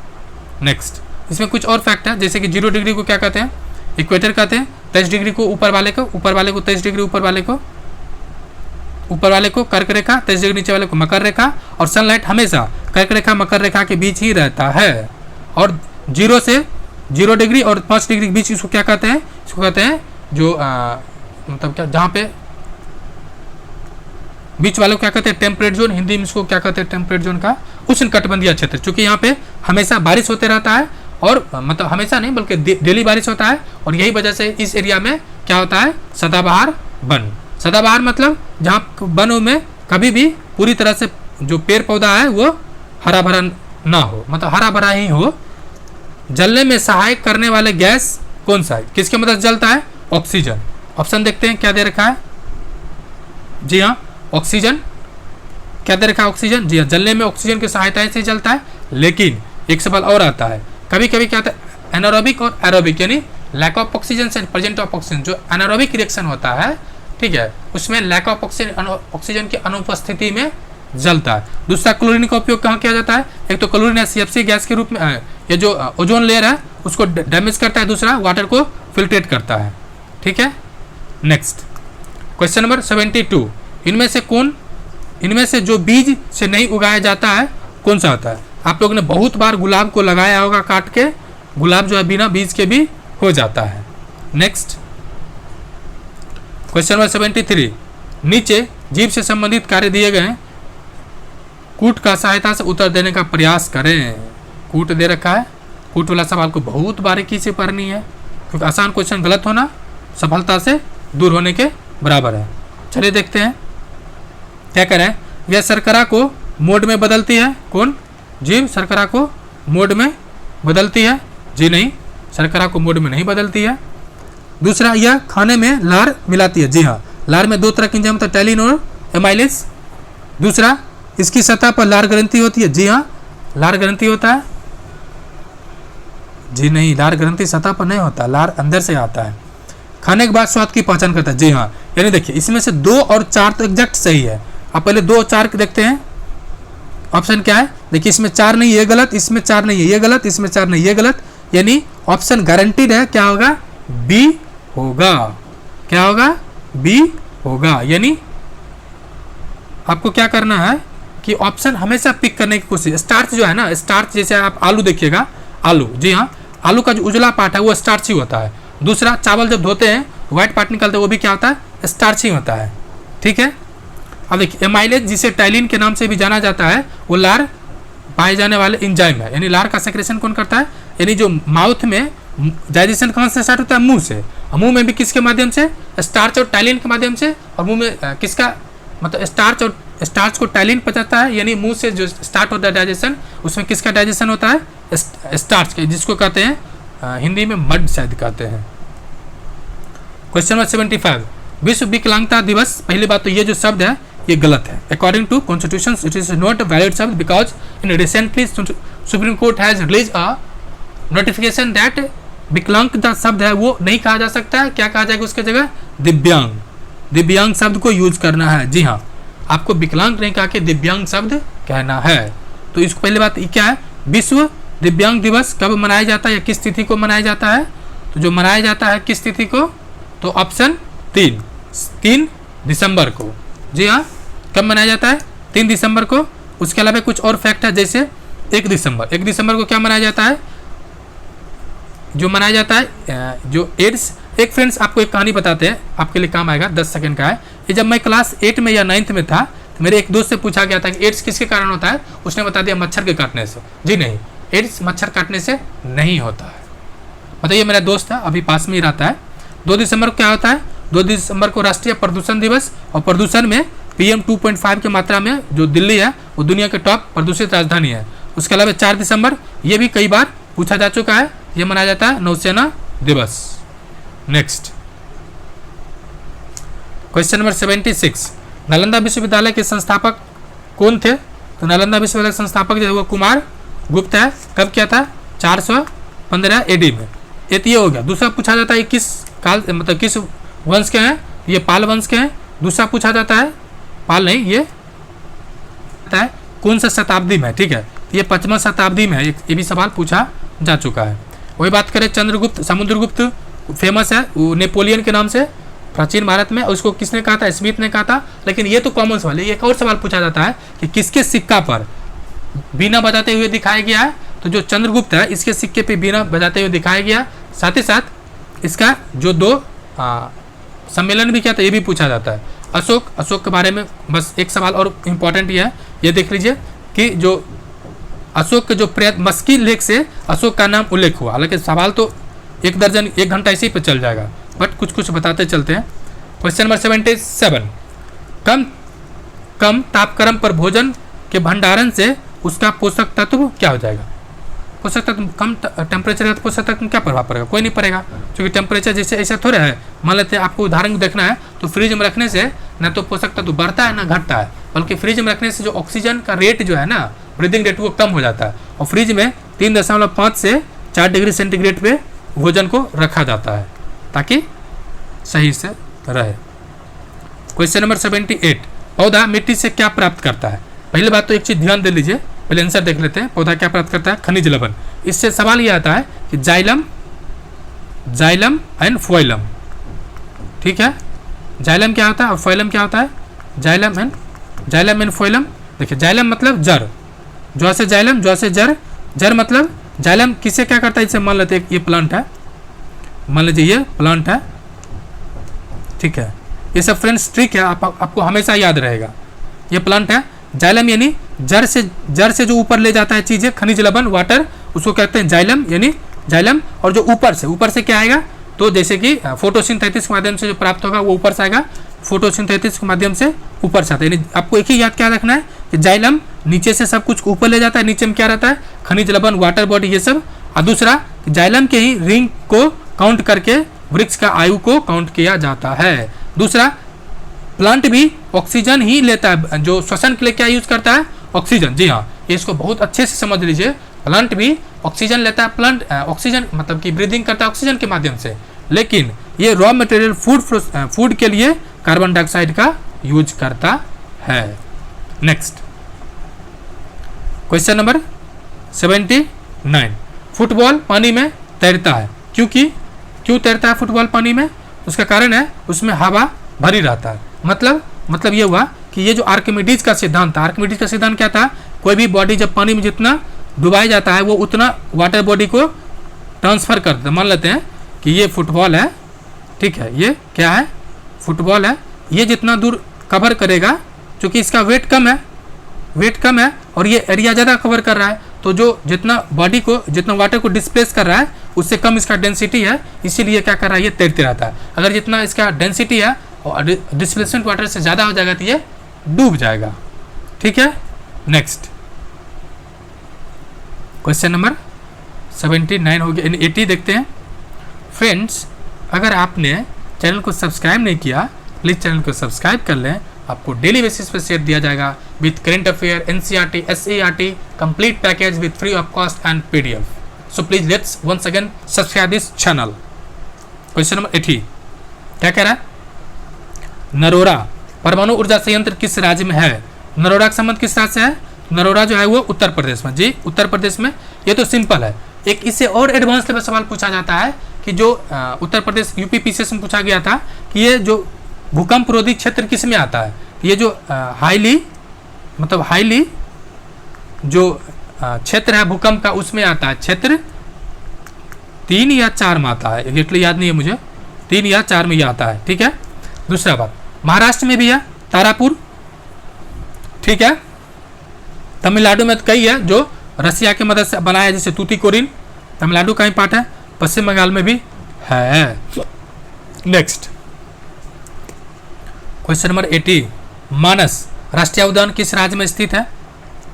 A: नेक्स्ट, इसमें कुछ और फैक्ट है, जैसे कि 0 डिग्री को क्या कहते हैं, इक्वेटर कहते हैं। 23 डिग्री को ऊपर वाले को 23 डिग्री ऊपर वाले को कर्क रेखा, 23 डिग्री नीचे वाले को मकर रेखा। और सनलाइट हमेशा कर्क रेखा मकर रेखा के बीच ही रहता है। और 0 डिग्री और 5 डिग्री के बीच इसको क्या कहते हैं, इसको कहते हैं जो मतलब क्या, जहाँ पे बीच वाले को क्या कहते हैं, टेम्परेट जोन। हिंदी में इसको क्या कहते हैं, टेम्परेट जोन का उष्णकटिबंधीय क्षेत्र। चूंकि यहाँ पे हमेशा बारिश होते रहता है, और मतलब हमेशा नहीं बल्कि डेली बारिश होता है, और यही वजह से इस एरिया में क्या होता है, सदाबहार वन। सदाबहार मतलब जहाँ वन में कभी भी पूरी तरह से जो पेड़ पौधा है वो हरा भरा ना हो, मतलब हरा भरा ही हो। जलने में सहायक करने वाले गैस कौन सा है, किसके मदद से जलता है, ऑक्सीजन। ऑप्शन देखते हैं क्या दे रखा है। जी हाँ, ऑक्सीजन। क्या दे रखा है, ऑक्सीजन। जी हाँ, जलने में ऑक्सीजन की सहायता से जलता है। लेकिन एक सवाल और आता है, कभी कभी क्या होता है, एनारोबिक और एरोबिक, यानी लैक ऑफ ऑक्सीजन से प्रेजेंट ऑफ ऑक्सीजन। जो एनारोबिक रिएक्शन होता है, ठीक है, उसमें लैक ऑफ ऑक्सीजन की अनुपस्थिति में जलता है। दूसरा, क्लोरीन का उपयोग कहाँ किया जाता है, एक तो क्लोरीन CFC गैस के रूप में, ये जो ओजोन लेयर है उसको डैमेज करता है, दूसरा वाटर को फिल्ट्रेट करता है, ठीक है। नेक्स्ट क्वेश्चन नंबर 72, इनमें से जो बीज से नहीं उगाया जाता है कौन सा होता है। आप लोगों ने बहुत बार गुलाब को लगाया होगा काट के, गुलाब जो है बिना बीज के भी हो जाता है। नेक्स्ट क्वेश्चन नंबर 73, नीचे जीव से संबंधित कार्य दिए गए हैं, कूट का सहायता से उत्तर देने का प्रयास करें। कूट दे रखा है, कूट वाला सवाल को बहुत बारीकी से पढ़नी है, क्योंकि आसान क्वेश्चन गलत होना सफलता से दूर होने के बराबर है। चलिए देखते हैं क्या करें। यह शर्करा को मोड में बदलती है, कौन, जीव शर्करा को मोड में बदलती है। जी नहीं, शर्करा को मोड में नहीं बदलती है। दूसरा, यह खाने में लार मिलाती है। जी हाँ, लार में 2 तरह के एंजाइम होता है, टैलिन और एमाइलेज। दूसरा, इसकी सतह पर लार ग्रंथि होती है। जी हाँ, लार ग्रंथि होता है। जी नहीं, लार ग्रंथि सतह पर नहीं होता, लार अंदर से आता है। खाने के बाद स्वाद की पहचान करता है। जी हाँ, यानी देखिए इसमें से 2 और 4 तो एग्जैक्ट सही है। अब पहले 2 और 4 देखते हैं, ऑप्शन क्या है। देखिए इसमें 4 नहीं, ये गलत, इसमें 4 नहीं है, ये गलत, इसमें 4 नहीं, ये गलत, यानी ऑप्शन गारंटीड है, क्या होगा, बी होगा। क्या होगा, बी होगा। यानी आपको क्या करना है कि ऑप्शन हमेशा पिक करने की कोशिश। स्टार्च जो है ना, स्टार्च जैसे आप आलू देखिएगा, आलू, जी हाँ, आलू का जो उजला पार्ट है वो स्टार्च ही होता है। दूसरा, चावल जब धोते हैं व्हाइट पार्ट निकलते हैं, वो भी क्या होता है, स्टार्च ही होता है। ठीक है, अब देखिए एमाइलेज जिसे टाइलिन के नाम से भी जाना जाता है, वो लार पाए जाने वाले एंजाइम है। यानी लार का सेक्रेशन कौन करता है, यानी जो माउथ में डाइजेशन कहाँ से स्टार्ट होता है, मुंह से। मुंह में भी किसके माध्यम से, स्टार्च और टाइलिन के माध्यम से। और मुंह में किसका, मतलब स्टार्च और स्टार्च को टाइलिन पचाता है, यानी मुंह से जो स्टार्ट होता है डाइजेशन, उसमें किसका डाइजेशन होता है, स्टार्च के, जिसको कहते हैं हिंदी में मड शायद कहते हैं। क्वेश्चन नंबर 75, विश्व विकलांगता दिवस। पहली बात तो ये जो शब्द है ये गलत है। According to constitution it is not a valid शब्द because in recently supreme court has release a notification that विकलांग का शब्द है वो नहीं कहा जा सकता है। क्या कहा जाएगा उसके जगह, दिव्यांग। दिव्यांग शब्द को यूज करना है। जी हाँ, आपको विकलांग नहीं कहा कि दिव्यांग शब्द कहना है। तो इसको पहले बात क्या है, विश्व दिव्यांग दिवस कब मनाया जाता है या किस तिथि को मनाया जाता है, तो जो मनाया जाता है किस तिथि को, तो ऑप्शन 3 दिसंबर को। जी हाँ, कब मनाया जाता है, 3 दिसंबर को। उसके अलावा कुछ और फैक्ट है, जैसे 1 दिसंबर को क्या मनाया जाता है, जो मनाया जाता है जो एड्स। एक फ्रेंड्स आपको एक कहानी बताते हैं, आपके लिए काम आएगा, 10 सेकंड का है ये। जब मैं क्लास 8 में या 9th में था तो मेरे एक दोस्त से पूछा गया था कि एड्स किसके कारण होता है, उसने बता दिया मच्छर के काटने से। जी नहीं, एड्स मच्छर काटने से नहीं होता है। बताइए, मेरा दोस्त था, अभी पास में ही रहता है। 2 दिसंबर को क्या होता है, 2 दिसंबर को राष्ट्रीय प्रदूषण दिवस। और प्रदूषण में PM 2.5 की मात्रा में जो दिल्ली है वो दुनिया के टॉप प्रदूषित राजधानी है। उसके अलावा 4 दिसंबर ये भी कई बार पूछा जा चुका है, ये मनाया जाता है नौसेना दिवस। नेक्स्ट क्वेश्चन नंबर 76, नालंदा विश्वविद्यालय के संस्थापक कौन थे, तो नालंदा विश्वविद्यालय के संस्थापक जो है वो कुमार गुप्त है। कब किया था, 415 AD में। ये हो गया। दूसरा पूछा जाता है किस काल, मतलब किस वंश के हैं, ये पाल वंश के हैं। दूसरा पूछा जाता है, पाल नहीं, ये है कौन सा शताब्दी में, ठीक है, ये 5वीं शताब्दी में है। ये भी सवाल पूछा जा चुका है। वही बात करें चंद्रगुप्त, समुद्रगुप्त फेमस है, वो नेपोलियन के नाम से प्राचीन भारत में। उसको किसने कहा था, स्मिथ ने कहा था। लेकिन ये तो कॉमन सवाल है। एक और सवाल पूछा जाता है कि किसके सिक्का पर बीना बजाते हुए दिखाया गया है, तो जो चंद्रगुप्त है इसके सिक्के पे बीना बजाते हुए दिखाया गया। साथ ही साथ इसका जो 2 सम्मेलन भी किया था ये भी पूछा जाता है। अशोक के बारे में बस एक सवाल और इम्पोर्टेंट ये है, ये देख लीजिए कि जो अशोक के जो मस्की लेख से अशोक का नाम उल्लेख हुआ। हालांकि सवाल तो 1 घंटा इसी पे चल जाएगा, बट कुछ बताते चलते हैं। क्वेश्चन नंबर 77, कम तापक्रम पर भोजन के भंडारण से उसका पोषक तत्व क्या हो जाएगा। पोषक तत्व कम टेम्परेचर का पोषक तत्व क्या प्रभाव पड़ेगा, कोई नहीं पड़ेगा, क्योंकि टेम्परेचर जैसे ऐसा थोड़ा है। मान लेते हैं आपको उदाहरण देखना है तो फ्रिज में रखने से ना तो पोषक तत्व बढ़ता है ना घटता है, बल्कि फ्रिज में रखने से जो ऑक्सीजन का रेट जो है ना, ब्रीदिंग रेट, वो कम हो जाता है। और फ्रिज में 3.5 से 4 डिग्री सेंटीग्रेड पे भोजन को रखा जाता है ताकि सही से रहे। क्वेश्चन नंबर 78, पौधा मिट्टी से क्या प्राप्त करता है। पहली बात तो एक चीज ध्यान दे लीजिए, पहले आंसर देख लेते हैं। पौधा क्या प्राप्त करता है, खनिज लवण। इससे सवाल ये आता है कि जाइलम एंड फोइलम, ठीक है, जाइलम क्या होता है और फोइलम क्या होता है, जाइलम एंड फोइलम। देखिए जाइलम मतलब जड़, जो से जाइलम, जो से जड़ मतलब जाइलम किसे क्या करता है, इसे मान लेते हैं ये प्लांट है, मान लीजिए ये प्लांट है, ठीक है। ये सब फ्रेंड्स ट्रिक है, आपको हमेशा याद रहेगा। ये प्लांट है, जाइलम यानी जड़ से जो ऊपर ले जाता है चीजें, खनिज लवण, वाटर, उसको कहते हैं जाइलम, यानी जाइलम। और जो ऊपर से क्या आएगा, तो जैसे कि फोटोसिंथेसिस के माध्यम से जो प्राप्त होगा वो ऊपर से आएगा, फोटोसिंथेसिस के माध्यम से ऊपर से आता है। यानी आपको एक ही याद क्या रखना है कि जाइलम नीचे से सब कुछ ऊपर ले जाता है, नीचे में क्या रहता है, खनिज लवण, वाटर बॉडी, ये सब। और दूसरा, जाइलम के ही रिंग को काउंट करके वृक्ष का आयु को काउंट किया जाता है। दूसरा, प्लांट भी ऑक्सीजन ही लेता है, जो श्वसन के लिए क्या यूज करता है, ऑक्सीजन। जी हाँ, ये इसको बहुत अच्छे से समझ लीजिए, प्लांट भी ऑक्सीजन लेता है, प्लांट ऑक्सीजन मतलब कि ब्रीदिंग करता है ऑक्सीजन के माध्यम से, लेकिन ये रॉ मटेरियल फूड के लिए कार्बन डाइऑक्साइड का यूज करता है। नेक्स्ट क्वेश्चन नंबर 79, फुटबॉल पानी में तैरता है क्यों तैरता है फुटबॉल पानी में? उसका कारण है उसमें हवा भरी रहता है। मतलब ये हुआ कि ये जो आर्किमिडीज का सिद्धांत था, आर्किमिडीज का सिद्धांत क्या था? कोई भी बॉडी जब पानी में जितना डुबाया जाता है वो उतना वाटर बॉडी को ट्रांसफर कर देता है। मान लेते हैं कि ये फुटबॉल है, ठीक है, ये क्या है? फुटबॉल है। ये जितना दूर कवर करेगा, क्योंकि इसका वेट कम है और ये एरिया ज़्यादा कवर कर रहा है, तो जो जितना बॉडी को जितना वाटर को डिस्प्लेस कर रहा है उससे कम इसका डेंसिटी है, इसीलिए क्या कर रहा है? ये तैरते रहता है। अगर जितना इसका डेंसिटी है और डिस्प्लेसमेंट वाटर से ज़्यादा हो जाएगा तो ये डूब जाएगा। ठीक है, नेक्स्ट क्वेश्चन नंबर 79 हो गया, 80 देखते हैं। फ्रेंड्स, अगर आपने चैनल को सब्सक्राइब नहीं किया, प्लीज़ चैनल को सब्सक्राइब कर लें। आपको डेली बेसिस पर शेयर दिया जाएगा with current affair, NCERT, SERT complete package with free of cost and PDF. So please let's once again subscribe this channel. Question number 80 क्या कह रहा है? नरोरा परमाणु ऊर्जा संयंत्र किस राज्य में है? नरोरा का संबंध किस राज्य से है? नरोरा जो है वो उत्तर प्रदेश में। जी, उत्तर प्रदेश में। ये तो सिंपल है। एक इससे और एडवांस लेवल सवाल पूछा जाता है कि जो उत्तर प्रदेश यूपी पीसीएस में पूछा गया था कि ये जो भूकंप रोधी क्षेत्र किस में आता है? ये जो हाईली जो क्षेत्र है भूकंप का उसमें आता है। क्षेत्र 3 या 4 में आता है, एग्जैक्टली याद नहीं है मुझे, 3 या 4 में ये आता है। ठीक है, दूसरा बात, महाराष्ट्र में भी है तारापुर। ठीक है, तमिलनाडु में तो कई है जो रसिया की मदद से बनाया, जैसे तूतीकोरिन, तमिलनाडु का ही पार्ट है। पश्चिम बंगाल में भी है। नेक्स्ट क्वेश्चन नंबर 80, मानस राष्ट्रीय उद्यान किस राज्य में स्थित है?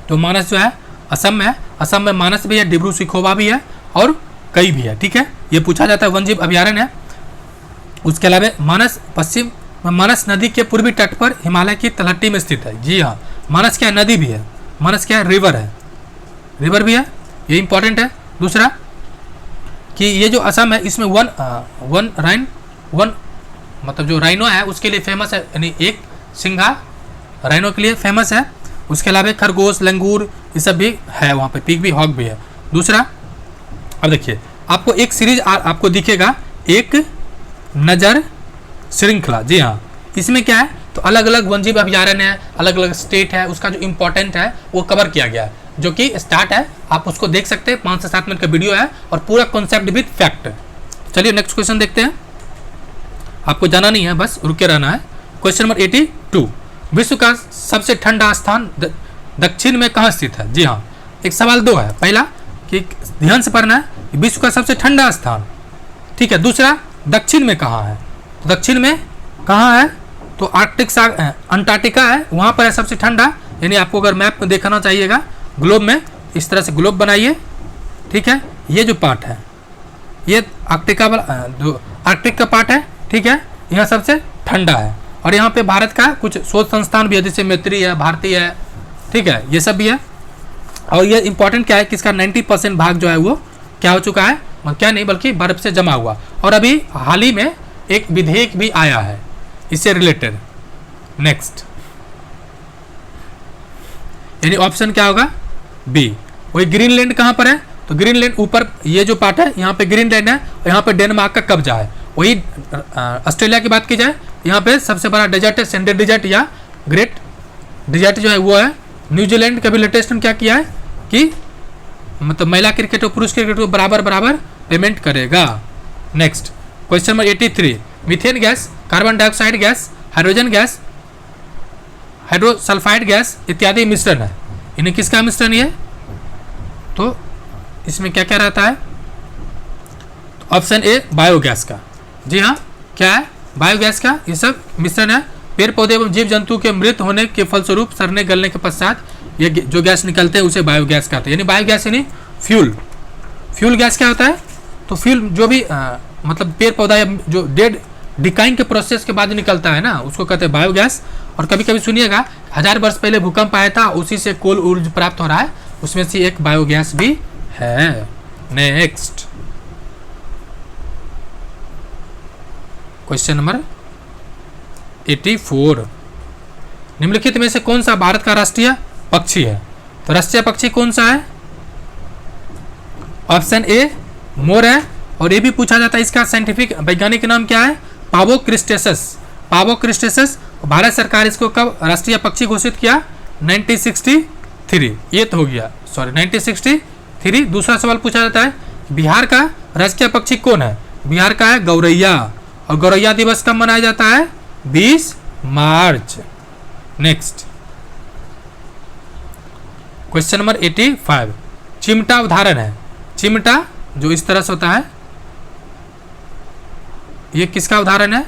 A: तो मानस जो है असम में है। असम में मानस भी है, डिब्रू सिखोवा भी है और कई भी है। ठीक है, ये पूछा जाता है, वन्यजीव अभ्यारण्य है। उसके अलावा मानस नदी के पूर्वी तट पर हिमालय की तलहटी में स्थित है। जी हाँ, मानस क्या है? नदी भी है। मानस क्या है? रिवर है, रिवर भी है, ये इंपॉर्टेंट है। दूसरा कि ये जो असम है इसमें वन मतलब जो राइनो है उसके लिए फेमस है, यानी एक सिंघा राइनो के लिए फेमस है। उसके अलावा खरगोश, लंगूर, ये सब भी है वहाँ पे, पीक भी, हॉक भी है। दूसरा, अब देखिए आपको एक सीरीज आपको दिखेगा, एक नज़र श्रृंखला। जी हाँ, इसमें क्या है? तो अलग अलग वन्यजीव अभ्यारण्य है, अलग अलग स्टेट है, उसका जो इम्पोर्टेंट है वो कवर किया गया है, जो कि स्टार्ट है, आप उसको देख सकते हैं। 5 से 7 मिनट का वीडियो है और पूरा कॉन्सेप्ट विद फैक्ट। चलिए नेक्स्ट क्वेश्चन देखते हैं। आपको जाना नहीं है, बस रुके रहना है। क्वेश्चन नंबर 82, विश्व का सबसे ठंडा स्थान दक्षिण में कहाँ स्थित है? जी हाँ, एक सवाल 2 है। पहला कि ध्यान से पढ़ना है, विश्व का सबसे ठंडा स्थान। ठीक है, दूसरा दक्षिण में कहाँ है? तो दक्षिण में कहाँ है? तो अंटार्कटिका है, वहाँ पर है सबसे ठंडा। यानी आपको अगर मैप में देखना चाहिएगा, ग्लोब में इस तरह से ग्लोब बनाइए। ठीक है, ये जो पार्ट है ये आर्कटिक का पार्ट है। ठीक है, यहाँ सबसे ठंडा है और यहाँ पे भारत का कुछ शोध संस्थान भी है, जैसे मैत्री है, भारती है। ठीक है, ये सब भी है। और ये इंपॉर्टेंट क्या है कि इसका 90% भाग जो है वो क्या हो चुका है? क्या नहीं बल्कि बर्फ से जमा हुआ। और अभी हाल ही में एक विधेयक भी आया है इससे रिलेटेड। नेक्स्ट, यानी ऑप्शन क्या होगा? बी। वही ग्रीनलैंड कहाँ पर है? तो ग्रीनलैंड ऊपर, ये जो पार्ट है यहाँ पे ग्रीनलैंड है और यहाँ पे डेनमार्क का कब्जा है। वही ऑस्ट्रेलिया की बात की जाए, यहाँ पे सबसे बड़ा डेजर्ट है सेंडर डेजर्ट या ग्रेट डेजर्ट जो है वो है। न्यूजीलैंड का भी लेटेस्ट में क्या किया है कि मतलब महिला क्रिकेट और पुरुष क्रिकेट को बराबर बराबर पेमेंट करेगा। Next question number 83, methane gas, carbon dioxide gas, hydrogen gas, hydrosulphide gas इत्यादि मिश्रण है। इन्हें किसका मिश्रण है? तो इसमें क्या क्या रहता है? तो ऑप्शन ए बायोगैस का। जी हाँ, क्या है? बायोगैस का ये सब मिश्रण है। पेड़ पौधे एवं जीव जंतु के मृत होने के फलस्वरूप सड़ने गलने के पश्चात ये जो गैस निकलते हैं उसे बायोगैस कहते हैं। यानी बायोगैस यानी फ्यूल गैस क्या होता है? तो फ्यूल जो भी मतलब पेड़ पौधा या जो डेड डिकाइंग के प्रोसेस के बाद निकलता है ना, उसको कहते हैं बायोगैस। और कभी कभी सुनिएगा 1000 वर्ष पहले भूकंप आया था, उसी से कोल ऊर्जा प्राप्त हो रहा है, उसमें से एक बायोगैस भी है। नेक्स्ट क्वेश्चन नंबर 84, निम्नलिखित में से कौन सा भारत का राष्ट्रीय पक्षी है? तो राष्ट्रीय पक्षी कौन सा है? ऑप्शन ए मोर है। और ये भी पूछा जाता है इसका साइंटिफिक वैज्ञानिक नाम क्या है? पावो क्रिस्टेसस। पावो क्रिस्टेसस। भारत सरकार इसको कब राष्ट्रीय पक्षी घोषित किया? 1963। ये तो हो गया, सॉरी 1963। दूसरा सवाल पूछा जाता है बिहार का राष्ट्रीय पक्षी कौन है? बिहार का है गौरैया। और गौरैया दिवस कब मनाया जाता है? 20 मार्च। Next question number 85। चिमटा उदाहरण है। चिमटा जो इस तरह से होता है, ये किसका उदाहरण है?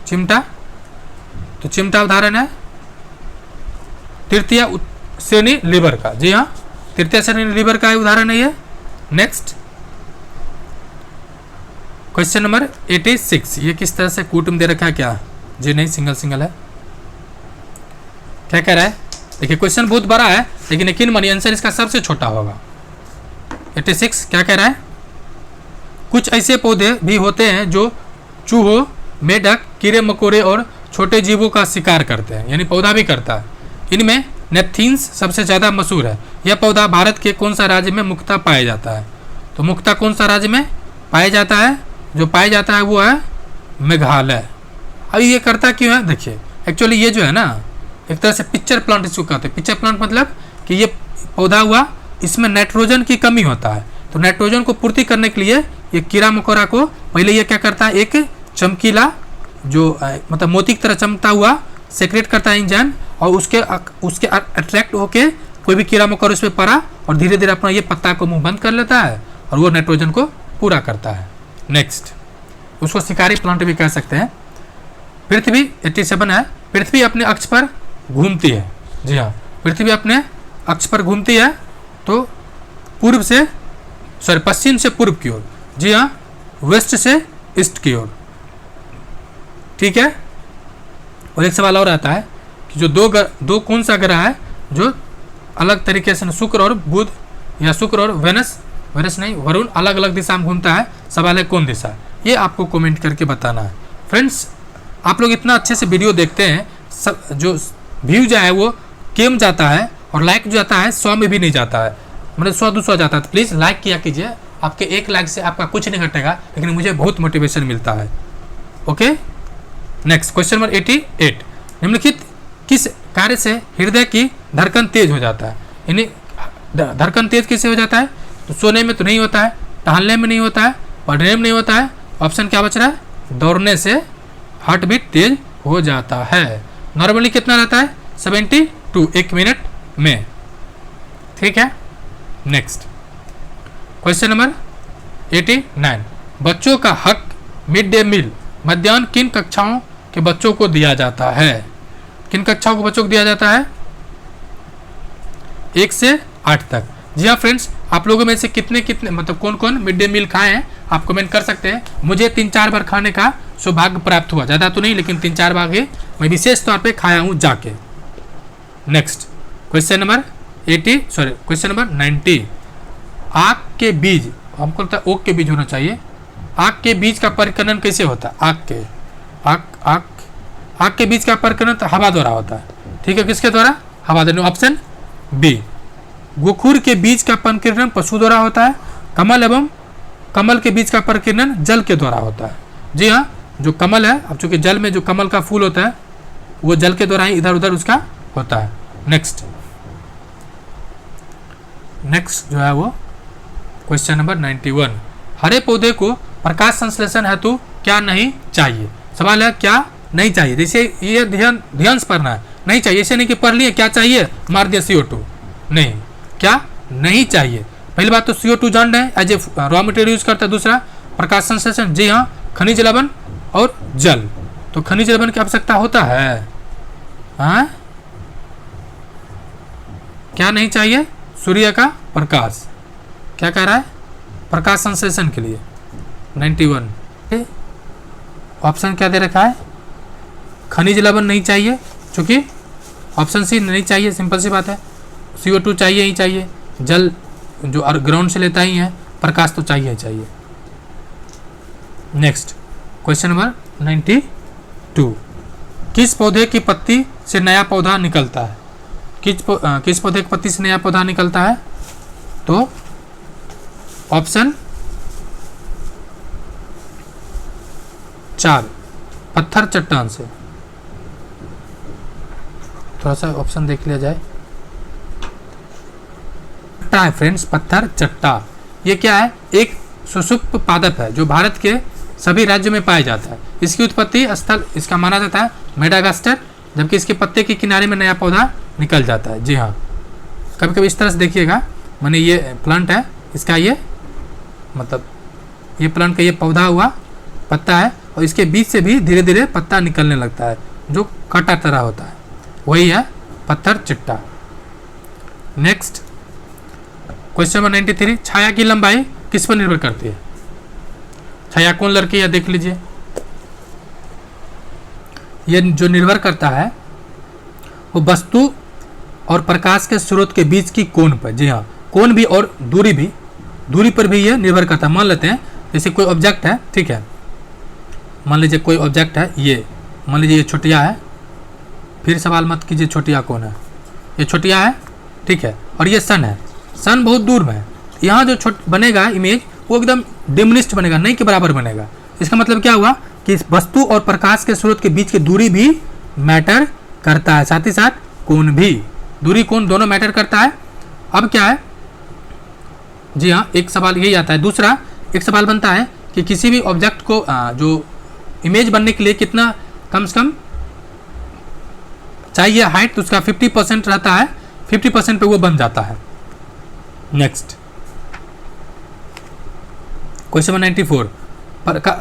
A: चिमटा। तो चिमटा उदाहरण है तृतीय श्रेणी लीवर का। जी हाँ, तृतीय श्रेणी लीवर का उदाहरण है ये। Next question number 86। ये किस तरह से कुटुंब दे रखा है क्या? जी नहीं, सिंगल सिंगल है। क्या कह रहा है? देखिए क्वेश्चन बहुत बड़ा है, लेकिन यकीन मानिए आंसर इसका सबसे छोटा होगा। 86 क्या कह रहा है? कुछ ऐसे पौधे भी होते हैं जो चूहों, मेढक, कीड़े मकोड़े और छोटे जीवों का शिकार करते हैं, यानी पौधा भी करता है। इनमें नेपथीन्स सबसे ज़्यादा मशहूर है। यह पौधा भारत के कौन सा राज्य में मुख्यतः पाया जाता है? तो मुख्यतः कौन सा राज्य में पाया जाता है? जो पाया जाता है वो है मेघालय। अब ये करता क्यों है? देखिए एक्चुअली ये जो है ना, एक तरह से पिक्चर प्लांट इसको कहते हैं। पिक्चर प्लांट मतलब कि ये पौधा हुआ, इसमें नाइट्रोजन की कमी होता है। तो नाइट्रोजन को पूर्ति करने के लिए ये कीड़ा मकोड़ा को पहले ये क्या करता है, एक चमकीला जो मतलब मोती की तरह चमकता हुआ सेक्रेट करता है इंजाइम, और उसके अट्रैक्ट होके कोई भी कीड़ा मकोड़ा उस पर पड़ा और धीरे धीरे अपना ये पत्ता को मुंह बंद कर लेता है और वो नाइट्रोजन को पूरा करता है। नेक्स्ट उसको शिकारी प्लांट भी कह सकते हैं। पृथ्वी 87 है। पृथ्वी अपने अक्ष पर घूमती है। जी हाँ, पृथ्वी अपने अक्ष पर घूमती है तो पूर्व से पश्चिम से पूर्व की ओर। जी हाँ, वेस्ट से ईस्ट की ओर। ठीक है। और एक सवाल और आता है कि जो दो कौन सा ग्रह है जो अलग तरीके से शुक्र और बुध या शुक्र और वेनस नहीं वरुण अलग अलग दिशा में घूमता है? सवाल है कौन दिशा? ये आपको कमेंट करके बताना है। फ्रेंड्स आप लोग इतना अच्छे से वीडियो देखते हैं, सब जो व्यू जो है वो केम जाता है और लाइक जो जाता है 100 में भी नहीं जाता है, मतलब 100-200 जाता है। तो प्लीज़ लाइक किया कीजिए। आपके 1 लाइक से आपका कुछ नहीं घटेगा, लेकिन मुझे बहुत मोटिवेशन मिलता है। ओके। Next question number 88। निम्नलिखित किस कार्य से हृदय की धड़कन तेज हो जाता है? यानी धड़कन तेज किससे हो जाता है? तो सोने में तो नहीं होता है, टहलने में नहीं होता है, पढ़ने में नहीं होता है। ऑप्शन क्या बच रहा है? दौड़ने से हार्ट बीट तेज हो जाता है। नॉर्मली कितना रहता है? 72 1 मिनट में। ठीक है। Next question number 89। बच्चों का हक मिड डे मील मध्याह्न किन कक्षाओं के बच्चों को दिया जाता है? किन कक्षाओं को बच्चों को दिया जाता है? 1 से 8 तक। जी हाँ फ्रेंड्स, आप लोगों में से कितने मतलब कौन कौन मिड डे मील खाए हैं आप कमेंट कर सकते हैं। मुझे 3-4 बार खाने का सौभाग्य प्राप्त हुआ, ज़्यादा तो नहीं लेकिन 3-4 बार मैं विशेष तौर पे खाया हूँ जाके। Next question number 90। आँख के बीज, हमको लगता है ओक के बीज होना चाहिए। आँख के बीज का परिकलन कैसे होता है? आँख के बीज का परिकलन तो हवा द्वारा होता है। ठीक है, किसके द्वारा? हवा द्वारा। Option B. गोखुर के बीज का परिकलन पशु द्वारा होता है। कमल के बीज का परिकलन जल के द्वारा होता है। जी हाँ, जो कमल है, अब चूंकि जल में जो कमल का फूल होता है वो जल के द्वारा ही इधर उधर उसका होता है। नेक्स्ट जो है वो क्वेश्चन नंबर 91। हरे पौधे को प्रकाश संश्लेषण हेतु क्या नहीं चाहिए? सवाल है क्या नहीं चाहिए। जैसे ये ध्यान से पढ़ना है, नहीं चाहिए। ऐसे नहीं कि पढ़ लिए क्या चाहिए मार दिया CO2, नहीं, क्या नहीं चाहिए। पहली बात तो CO2 जान रहे हैं as a raw material use करता है। दूसरा प्रकाश संश्लेषण, जी हाँ, खनिज लवण और जल। तो खनिज लवण की आवश्यकता होता है। हाँ, क्या नहीं चाहिए? सूर्य का प्रकाश। क्या कह रहा है? प्रकाश संश्लेषण के लिए 91। ऑप्शन क्या दे रखा है? खनिज लवण नहीं चाहिए, क्योंकि ऑप्शन सी नहीं चाहिए, सिंपल सी बात है। CO2 चाहिए ही चाहिए, जल जो ग्राउंड से लेता ही है, प्रकाश तो चाहिए ही चाहिए। Next question number 92। किस पौधे की पत्ती से नया पौधा निकलता है? किस पौधे की पत्ती से नया पौधा निकलता है? तो ऑप्शन 4 पत्थर चट्टान से। थोड़ा सा ऑप्शन देख लिया जाए। चट्टा है फ्रेंड्स, पत्थर चट्टा। ये क्या है? एक सुषुप्त पादप है जो भारत के सभी राज्यों में पाया जाता है। इसकी उत्पत्ति स्थल इसका माना जाता है मेडागास्कर, जबकि इसके पत्ते के किनारे में नया पौधा निकल जाता है। जी हाँ, कभी कभी इस तरह से देखिएगा, माने ये प्लांट है, इसका ये मतलब ये प्लांट का ये पौधा हुआ पत्ता है और इसके बीच से भी धीरे धीरे पत्ता निकलने लगता है जो कांटा तरह होता है, वही है पत्थर चिट्टा। नेक्स्ट क्वेश्चन नंबर 93, छाया की लंबाई किस पर निर्भर करती है? छाया कौन लड़की है? देख लीजिए, ये जो निर्भर करता है वो वस्तु और प्रकाश के स्रोत के बीच की कोण पर। जी हाँ, कोण भी और दूरी पर भी ये निर्भर करता है। मान लेते हैं जैसे कोई ऑब्जेक्ट है, ठीक है, मान लीजिए कोई ऑब्जेक्ट है, ये मान लीजिए ये छोटिया है, फिर सवाल मत कीजिए छोटिया कौन है, ये छोटिया है, ठीक है, और ये सन है, सन बहुत दूर में है। यहाँ जो बनेगा इमेज वो एकदम डिमिनिश्ड बनेगा, नहीं के बराबर बनेगा। इसका मतलब क्या हुआ कि इस वस्तु और प्रकाश के स्रोत के बीच की दूरी भी मैटर करता है, साथ ही साथ कोण भी, दूरी कोण दोनों मैटर करता है। अब क्या है, जी हाँ, एक सवाल यही आता है। दूसरा एक सवाल बनता है कि किसी भी ऑब्जेक्ट को जो इमेज बनने के लिए कितना कम से कम चाहिए हाइट, तो उसका 50% रहता है, 50% पे वो बन जाता है। नेक्स्ट क्वेश्चन नंबर 94,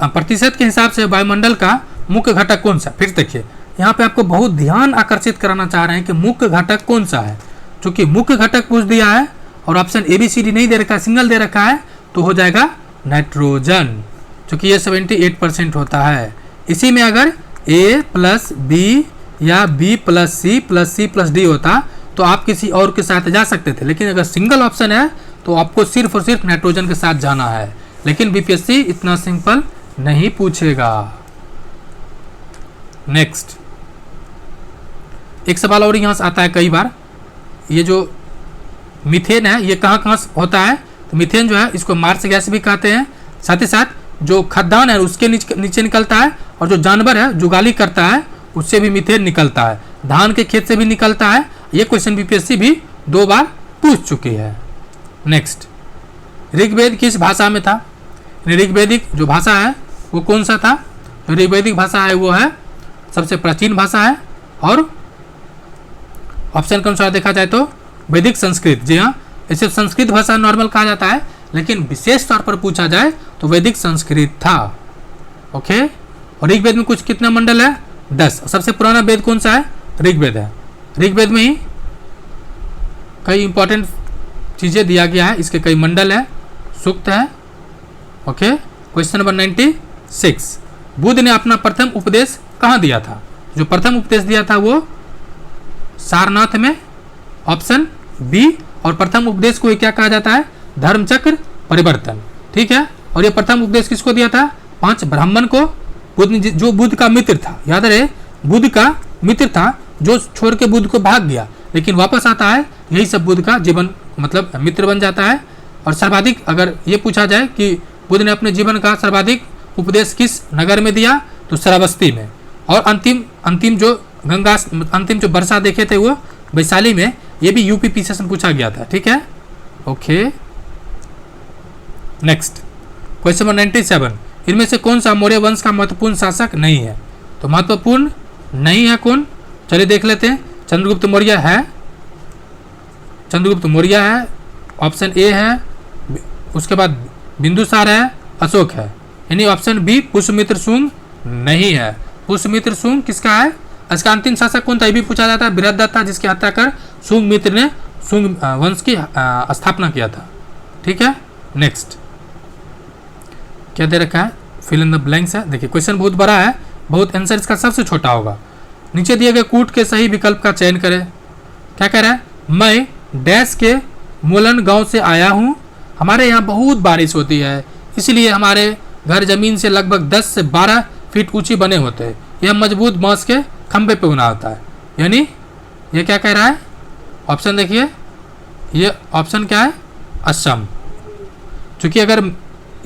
A: प्रतिशत के हिसाब से वायुमंडल का मुख्य घटक कौन सा? फिर देखिए यहाँ पे आपको बहुत ध्यान आकर्षित कराना चाह रहे हैं कि मुख्य घटक कौन सा है। चूंकि मुख्य घटक पूछ दिया है और ऑप्शन ABCD नहीं दे रखा है, सिंगल दे रखा है, तो हो जाएगा नाइट्रोजन, चूंकि ये 78% होता है। इसी में अगर A + B या B + C + C + D होता तो आप किसी और के साथ जा सकते थे, लेकिन अगर सिंगल ऑप्शन है तो आपको सिर्फ और सिर्फ नाइट्रोजन के साथ जाना है। लेकिन BPSC इतना सिंपल नहीं पूछेगा। नेक्स्ट एक सवाल और यहाँ से आता है कई बार, ये जो मीथेन है ये कहाँ कहाँ होता है? तो मीथेन जो है इसको मार्स गैस भी कहते हैं, साथ ही साथ जो खाद्यान्न है उसके नीचे निकलता है, और जो जानवर है जुगाली करता है उससे भी मीथेन निकलता है, धान के खेत से भी निकलता है। ये क्वेश्चन BPSC भी 2 बार पूछ चुकी है। नेक्स्ट, ऋग्वेद किस भाषा में था? ऋग्वेदिक जो भाषा है वो कौन सा था? जो ऋग्वेदिक भाषा है वो है सबसे प्राचीन भाषा है, और ऑप्शन के अनुसार देखा जाए तो वैदिक संस्कृत। जी हाँ, इसे संस्कृत भाषा नॉर्मल कहा जाता है, लेकिन विशेष तौर पर पूछा जाए तो वैदिक संस्कृत था। ओके, और ऋग्वेद में कुछ कितना मंडल है? 10। सबसे पुराना वेद कौन सा है? ऋग्वेद है। ऋग्वेद में ही कई इंपॉर्टेंट चीजें दिया गया है, इसके कई मंडल है, सूक्त है। ओके, क्वेश्चन नंबर 96, बुद्ध ने अपना प्रथम उपदेश कहाँ दिया था? जो प्रथम उपदेश दिया था वो सारनाथ में, ऑप्शन B। और प्रथम उपदेश को क्या कहा जाता है? धर्मचक्र परिवर्तन, ठीक है। और ये प्रथम उपदेश किसको दिया था? 5 ब्राह्मण को। बुद्ध जो बुद्ध का मित्र था, याद रहे, बुद्ध का मित्र था जो छोड़ के बुद्ध को भाग गया, लेकिन वापस आता है, यही सब बुद्ध का जीवन मतलब मित्र बन जाता है। और सर्वाधिक अगर ये पूछा जाए कि बुद्ध ने अपने जीवन का सर्वाधिक उपदेश किस नगर में दिया, तो श्रावस्ती में। और अंतिम जो अंतिम जो वर्षा देखे थे वो वैशाली में। ये भी UP PCS से पूछा गया था, ठीक है। ओके, नेक्स्ट क्वेश्चन नंबर 97, इनमें से कौन सा मौर्य वंश का महत्वपूर्ण शासक नहीं है? तो महत्वपूर्ण नहीं है कौन? चलिए देख लेते हैं। चंद्रगुप्त मौर्य है, चंद्रगुप्त मौर्य है, ऑप्शन A है, उसके बाद बिंदुसार है, अशोक है। यानी ऑप्शन B पुष्यमित्र शुंग नहीं है। पुष्यमित्र शुंग किसका है? इसका अंतिम शासक कौन था ये भी पूछा जाता है। बृहदत्ता, जिसकी हत्या कर शुंग मित्र ने शुंग वंश की स्थापना किया था, ठीक है। नेक्स्ट क्या दे रखा है? फिल इन द ब्लैंक्स है। देखिए क्वेश्चन बहुत बड़ा है, बहुत आंसर इसका सबसे छोटा होगा। नीचे दिए गए कूट के सही विकल्प का चयन करें। क्या कह रहा है? मैं डैश के मोलन गांव से आया हूं, हमारे यहाँ बहुत बारिश होती है, इसलिए हमारे घर जमीन से लगभग 10 से 12 फीट ऊंची बने होते हैं। यह मजबूत बांस के खंभे पे बना होता है। यानी ये क्या कह रहा है? ऑप्शन देखिए, ये ऑप्शन क्या है, असम। क्योंकि अगर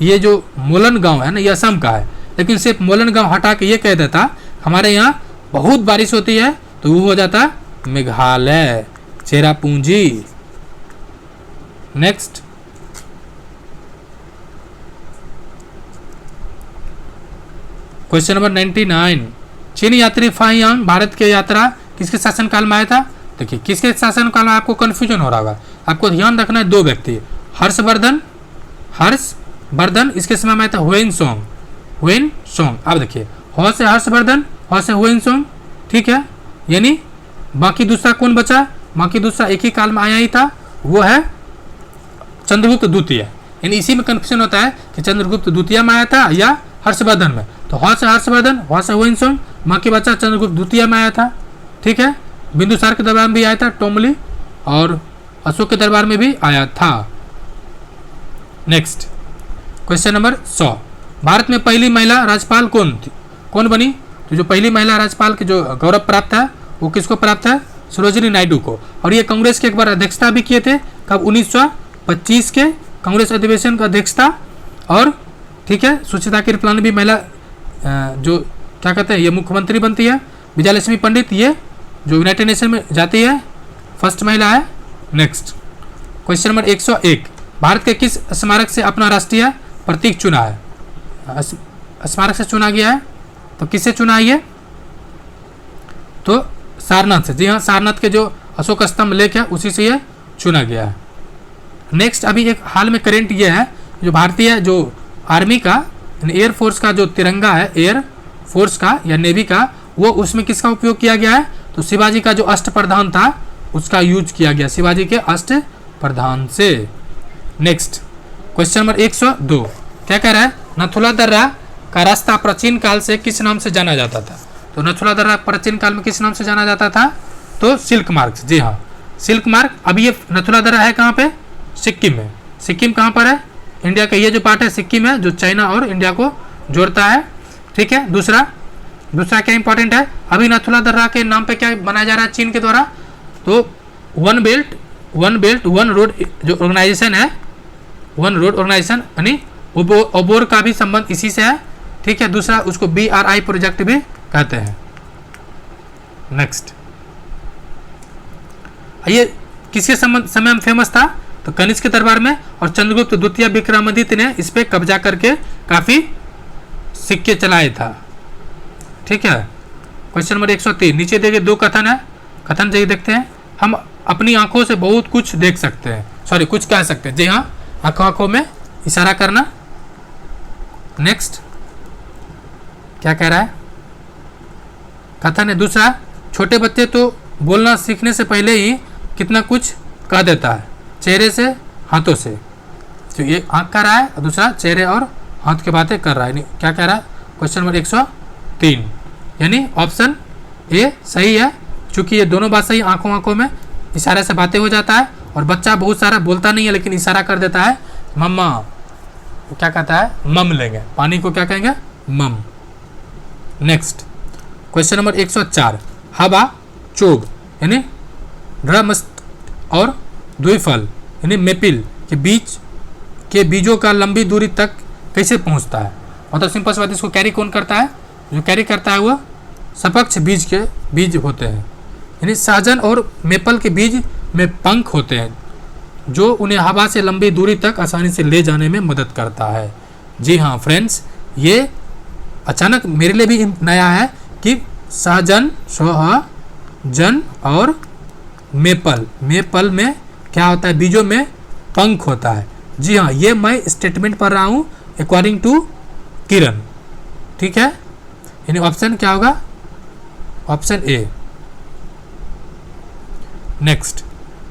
A: ये जो मोलन गांव है ना, ये असम का है, लेकिन सिर्फ मोलन गांव हटा के ये कह देता हमारे यहाँ बहुत बारिश होती है, तो वो हो जाता Meghalaya, Cherrapunji. Next, question number 99, चीन यात्री फाइयांग भारत की यात्रा किसके शासनकाल में आया था? देखिए, किसके शासनकाल में आपको कंफ्यूजन हो रहा होगा, आपको ध्यान रखना है, दो व्यक्ति, हर्षवर्धन, इसके समय में आया था हुएन-सोंग। अब देखिए, ह से हर्षवर्धन, ह से हुएन-सोंग, ठीक है, यानी बाकी दूसरा कौन बचा? बाकी दूसरा एक ही काल में आया ही था, वो है चंद्रगुप्त द्वितीय। यानी इसी में कंफ्यूजन होता है कि चंद्रगुप्त द्वितीय में आया था या हर्षवर्धन में। तो ह से हर्षवर्धन, ह से हुएन-सोंग, बाकी बचा चंद्रगुप्त द्वितीय में आया था, ठीक है। बिंदुसार के दरबार में भी आया था टोमली, और अशोक के दरबार में भी आया था। नेक्स्ट, क्वेश्चन नंबर 100, भारत में पहली महिला राज्यपाल कौन बनी? तो जो पहली महिला राज्यपाल के जो गौरव प्राप्त है वो किसको प्राप्त है? सरोजिनी नायडू को। और ये कांग्रेस के एक बार अध्यक्षता भी किए थे, कब? 1925 के कांग्रेस अधिवेशन का अध्यक्षता। और ठीक है, सुचिता कृपलानी भी महिला जो क्या कहते हैं, ये मुख्यमंत्री बनती है। विजयलक्ष्मी पंडित, ये जो यूनाइटेड नेशन में जाती है, फर्स्ट महिला है। नेक्स्ट, क्वेश्चन नंबर 101, भारत के किस स्मारक से अपना राष्ट्रीय प्रतीक चुना है? स्मारक से चुना गया है, तो किससे चुना है ये? तो सारनाथ से। जी हाँ, सारनाथ के जो अशोक स्तंभ लेक है उसी से ये चुना गया है। नेक्स्ट, अभी एक हाल में करेंट ये है, जो भारतीय जो आर्मी का, एयर फोर्स का जो तिरंगा है, एयर फोर्स का या नेवी का, वो उसमें किसका उपयोग किया गया है? तो शिवाजी का जो अष्ट प्रधान था उसका यूज किया गया, शिवाजी के अष्ट प्रधान से। नेक्स्ट, क्वेश्चन नंबर 102, क्या कह रहा है? नथुला दर्रा का रास्ता प्राचीन काल से किस नाम से जाना जाता था? तो नथुला दर्रा प्राचीन काल में किस नाम से जाना जाता था? तो सिल्क मार्ग। जी हाँ, सिल्क मार्ग। अभी ये नथुला दर्रा है कहाँ पे? सिक्किम में। सिक्किम कहाँ पर है? इंडिया का ये जो पार्ट है सिक्किम है, जो चाइना और इंडिया को जोड़ता है, ठीक है। दूसरा क्या इंपॉर्टेंट है? अभी नथुला दर्रा के नाम पे क्या बनाया जा रहा है चीन के द्वारा? तो वन बेल्ट वन रोड जो ऑर्गेनाइजेशन है, वन रोड ऑर्गेनाइजेशन, यानी ओबोर का भी संबंध इसी से है, ठीक है। दूसरा, उसको BRI प्रोजेक्ट भी कहते हैं। नेक्स्ट, ये किसके समय में फेमस था? तो कनिष्क के दरबार में, और चंद्रगुप्त द्वितीय विक्रमादित्य ने इस पे कब्जा करके काफी सिक्के चलाए था, ठीक है। क्वेश्चन नंबर 103, नीचे देखिए दो कथन है, कथन चाहिए देखते हैं। हम अपनी आंखों से बहुत कुछ देख सकते हैं, सॉरी कुछ कह सकते हैं। जी हाँ, आंखों में इशारा करना। नेक्स्ट, क्या कह रहा है? कथन है दूसरा, छोटे बच्चे तो बोलना सीखने से पहले ही कितना कुछ कह देता है, चेहरे से, हाथों से। तो ये आंख कह रहा है, और दूसरा चेहरे और हाथ की बातें कर रहा है। क्या कह रहा है? क्वेश्चन नंबर 103, यानी ऑप्शन ए सही है, क्योंकि ये दोनों बात सही। आंखों में इशारे से बातें हो जाता है, और बच्चा बहुत सारा बोलता नहीं है लेकिन इशारा कर देता है, मम्मा। तो क्या कहता है? मम लेंगे, पानी को क्या कहेंगे? मम। नेक्स्ट, क्वेश्चन नंबर 104, हवा चोग यानी ड्रमस्ट और द्विफल यानी मेपिल के बीच के बीजों का लंबी दूरी तक कैसे पहुंचता है? मतलब सिंपल सी बात, इसको कैरी कौन करता है? जो कैरी करता है वो सपक्ष बीज होते हैं, यानी सहजन और मेपल के बीज में पंख होते हैं, जो उन्हें हवा से लंबी दूरी तक आसानी से ले जाने में मदद करता है। जी हाँ फ्रेंड्स, ये अचानक मेरे लिए भी नया है कि सहजन और मेपल में क्या होता है? बीजों में पंख होता है। जी हाँ, ये मैं स्टेटमेंट पढ़ रहा हूँ अकॉर्डिंग टू किरण, ठीक है। यानी ऑप्शन क्या होगा? Option A. Next,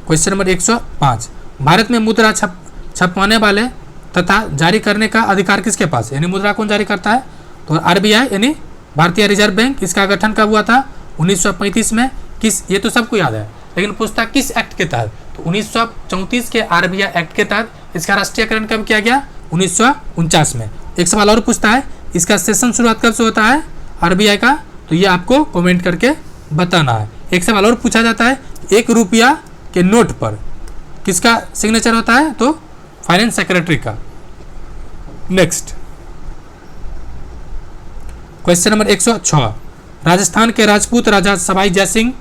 A: question number 105, Bharat में मुद्रा छपवाने वाले तथा जारी करने का अधिकार किसके पास है? यानी मुद्रा कौन जारी करता है? तो RBI यानी भारतीय रिजर्व बैंक। इसका गठन कब हुआ था? 1935 में। किस, ये तो सबको याद है, लेकिन पूछता किस एक्ट के तहत? तो 1934 के RBI एक्ट के तहत इसका राष्ट्रीयकरण कब किया गया? 1949 में। एक सवाल और पूछता है, इसका सेशन शुरुआत कब से होता है RBI का? तो ये आपको कमेंट करके बताना है। एक सवाल और पूछा जाता है, 1 रुपया के नोट पर किसका सिग्नेचर होता है? तो फाइनेंस सेक्रेटरी का। नेक्स्ट क्वेश्चन नंबर 106, राजस्थान के राजपूत राजा सवाई जयसिंह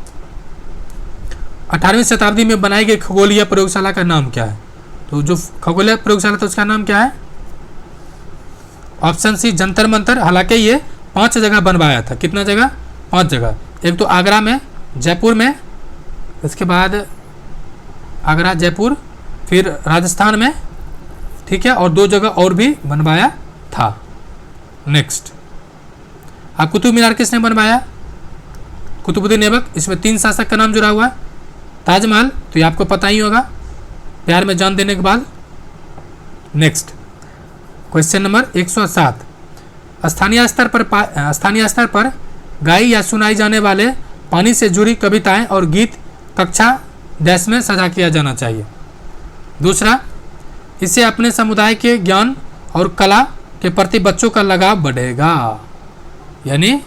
A: 18वीं शताब्दी में बनाई गई खगोलीय प्रयोगशाला का नाम क्या है? तो जो खगोलीय प्रयोगशाला था उसका नाम क्या है? Option C Jantar Mantar. हालांकि ये 5 जगह बनवाया था। कितना जगह? 5 जगह। एक तो आगरा में, जयपुर में, इसके बाद आगरा जयपुर, फिर राजस्थान में, ठीक है, और 2 जगह और भी बनवाया था। नेक्स्ट, अब कुतुब मीनार किसने बनवाया? कुतुबुद्दीन ऐबक। इसमें 3 शासक का नाम जुड़ा हुआ है। ताजमहल तो ये आपको पता ही होगा, प्यार में जान देने के बाद। नेक्स्ट क्वेश्चन नंबर 107, स्थानीय स्तर पर गाई या सुनाई जाने वाले पानी से जुड़ी कविताएं और गीत कक्षा डैश में साझा किया जाना चाहिए। दूसरा, इससे अपने समुदाय के ज्ञान और कला के प्रति बच्चों का लगाव बढ़ेगा। यानी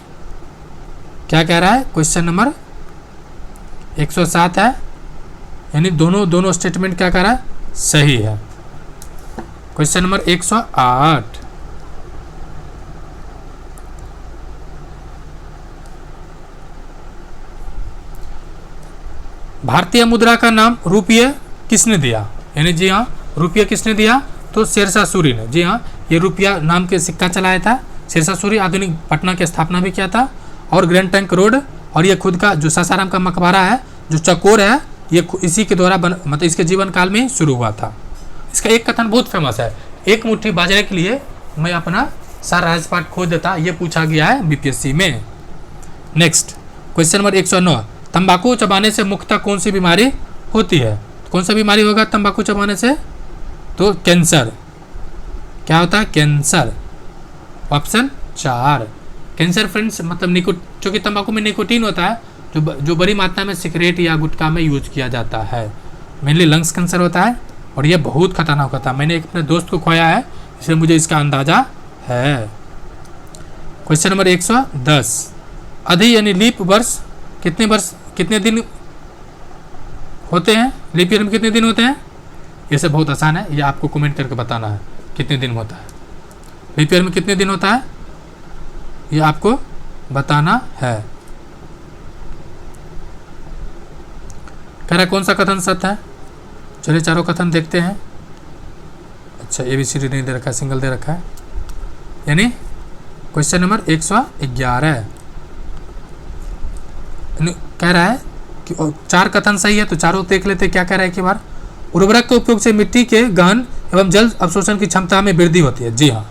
A: क्या कह रहा है? क्वेश्चन नंबर 107 है, यानी दोनों स्टेटमेंट क्या कह रहा है? सही है। क्वेश्चन नंबर 108, भारतीय मुद्रा का नाम रुपये किसने दिया? यानी जी हाँ, रुपये किसने दिया? तो शेरशाह सूरी ने। जी हाँ, ये रुपया नाम के सिक्का चलाया था शेरशाह सूरी। आधुनिक पटना की स्थापना भी किया था। और ग्रैंड ट्रंक रोड और ये खुद का जो सासाराम का मकबरा है, जो चकोर है, ये इसी के द्वारा मतलब इसके जीवन काल में ही शुरू हुआ था। इसका एक कथन बहुत फेमस है, एक मुट्ठी बाजरे के लिए मैं अपना सारा राजपाट खो देता। ये पूछा गया है बीपीएससी में। नेक्स्ट क्वेश्चन नंबर 109, तंबाकू चबाने से मुख्यतः कौन सी बीमारी होती है? कौन सा बीमारी होगा तंबाकू चबाने से? तो कैंसर। क्या होता है? कैंसर। ऑप्शन 4 कैंसर फ्रेंड्स, मतलब चूंकि तंबाकू में निकोटीन होता है जो बड़ी मात्रा में सिगरेट या गुटखा में यूज किया जाता है। मेनली लंग्स कैंसर होता है और ये बहुत खतरनाक होता है। मैंने एक अपने दोस्त को खोया है, इसलिए मुझे इसका अंदाजा है। क्वेश्चन नंबर 110, अधि यानी लीप वर्ष कितने दिन होते हैं? लीप ईयर में कितने दिन होते हैं? ये सब बहुत आसान है, ये आपको कमेंट करके बताना है कितने दिन होता है। लीप ईयर में कितने दिन होता है ये आपको बताना है। कह रहा कौन सा कथन सत्य है? चलिए चारों कथन देखते हैं। अच्छा, ABCD नहीं दे रखा है, सिंगल दे रखा है। यानी क्वेश्चन नंबर 111 कह रहा है कि 4 कथन सही है, तो चारों देख लेते क्या कह रहा है एक बार। उर्वरक के उपयोग से मिट्टी के गहन एवं जल अवशोषण की क्षमता में वृद्धि होती है। जी हाँ,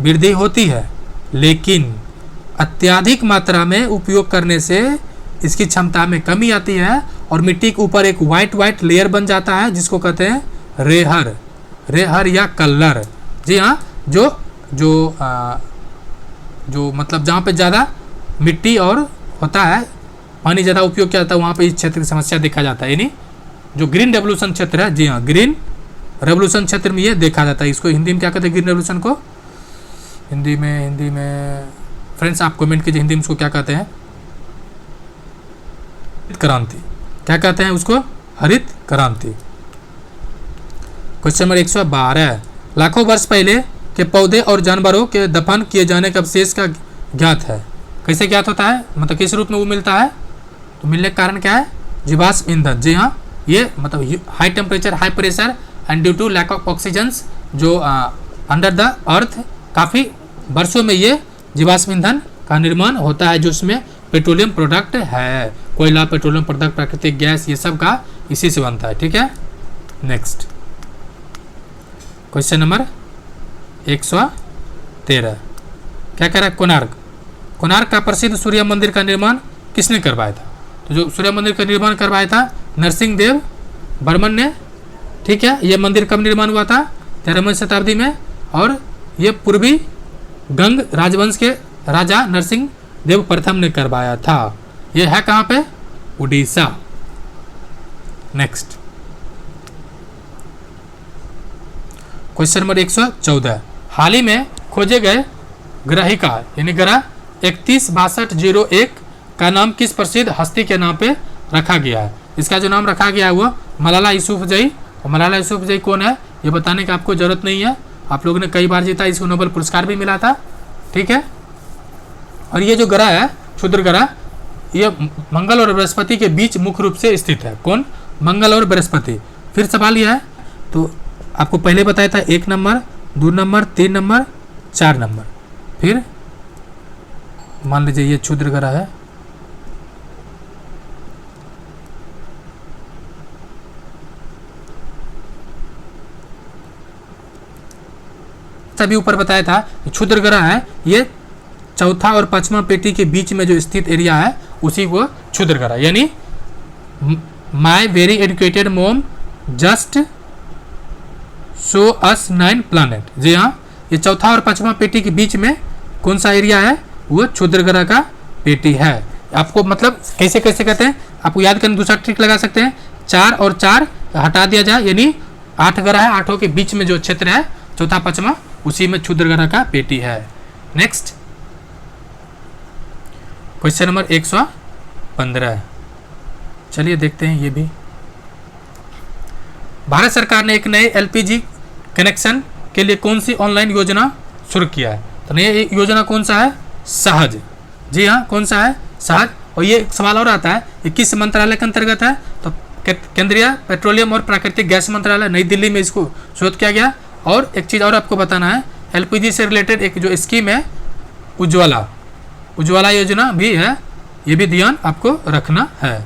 A: वृद्धि होती है, लेकिन अत्यधिक मात्रा में उपयोग करने से इसकी क्षमता में कमी आती है और मिट्टी के ऊपर एक वाइट लेयर बन जाता है जिसको कहते हैं रेहर या कलर। जी हाँ, जो मतलब जहाँ पे ज़्यादा मिट्टी और होता है, पानी ज़्यादा उपयोग किया जाता है, वहाँ पे इस क्षेत्र की समस्या देखा जाता है। यानी जो ग्रीन रेवोल्यूशन क्षेत्र है, जी हाँ, ग्रीन रेवोल्यूशन क्षेत्र में ये देखा जाता है। इसको हिंदी में क्या कहते हैं? ग्रीन रेवोल्यूशन को हिंदी में फ्रेंड्स आप कमेंट कीजिए, हिंदी में उसको क्या कहते हैं? क्रांति। क्या कहते हैं उसको? हरित क्रांति। क्वेश्चन नंबर 112, लाखों वर्ष पहले के पौधे और जानवरों के दफन किए जाने के अवशेष का ज्ञात है। कैसे ज्ञात होता है? मतलब किस रूप में वो मिलता है? तो मिलने का कारण क्या है? जीवाश्म ईंधन। जी हाँ, ये मतलब high temperature, high pressure and due to lack of oxygens जो अंडर द अर्थ काफ़ी वर्षों में ये जीवाश्म ईंधन का निर्माण होता है, जो इसमें पेट्रोलियम प्रोडक्ट है। कोयला, पेट्रोलियम प्रोडक्ट, प्राकृतिक गैस, ये सब का इसी से बनता है। ठीक है, नेक्स्ट क्वेश्चन नंबर 113 क्या कह रहा है? कोणार्क का प्रसिद्ध सूर्य मंदिर का निर्माण किसने करवाया था? तो जो सूर्य मंदिर का निर्माण करवाया था नरसिंह देव बर्मन ने। ठीक है, यह मंदिर कब निर्माण हुआ था? 13वीं शताब्दी में, और ये पूर्वी गंग राजवंश के राजा नरसिंह देव प्रथम ने करवाया था। यह है कहाँ पे? उड़ीसा। नेक्स्ट क्वेश्चन नंबर 114, हाल ही में खोजे गए ग्रहिका यानी ग्रह 316201 का नाम किस प्रसिद्ध हस्ती के नाम पे रखा गया है? इसका जो नाम रखा गया है वो मलाला यूसुफजई। और मलाला यूसुफजई कौन है ये बताने की आपको ज़रूरत नहीं है, आप लोगों ने कई बार जीता, इसको नोबेल पुरस्कार भी मिला था। ठीक है, और ये जो ग्रह है क्षुद्र ग्रह, ये मंगल और बृहस्पति के बीच मुख्य रूप से स्थित है। कौन? मंगल और बृहस्पति। फिर सवाल यह है, तो आपको पहले बताया था 1 नंबर, 2 नंबर, 3 नंबर, 4 नंबर। फिर मान लीजिए ये क्षुद्र ग्रह है, तभी ऊपर बताया था क्षुद्र ग्रह है, ये चौथा और पांचवा पेटी के बीच में जो स्थित एरिया है उसी को क्षुद्र ग्रह, यानी माई वेरी एडुकेटेड मोम जस्ट शो अस 9 प्लानेट। जी हाँ, ये चौथा और पांचवा पेटी के बीच में कौन सा एरिया है? वो क्षुद्र ग्रह का पेटी है। आपको मतलब कैसे कैसे कहते हैं आपको याद करने दूसरा ट्रिक लगा सकते हैं, 4 और 4 हटा दिया जाए, यानी 8 ग्रह है, 8 के बीच में जो क्षेत्र है चौथा पांचवा उसी में क्षुद्र ग्रह का पेटी है। नेक्स्ट क्वेश्चन नंबर 115, चलिए देखते हैं ये भी। भारत सरकार ने एक नए एलपीजी कनेक्शन के लिए कौन सी ऑनलाइन योजना शुरू किया है? तो नई योजना कौन सा है? सहज। जी हाँ, कौन सा है? सहज। और ये एक सवाल और आता है, ये किस मंत्रालय के अंतर्गत है? तो केंद्रीय पेट्रोलियम और प्राकृतिक गैस मंत्रालय, नई दिल्ली में इसको शोध किया गया। और एक चीज़ और आपको बताना है, एलपीजी से रिलेटेड एक जो स्कीम है उज्ज्वला योजना भी है, ये भी ध्यान आपको रखना है।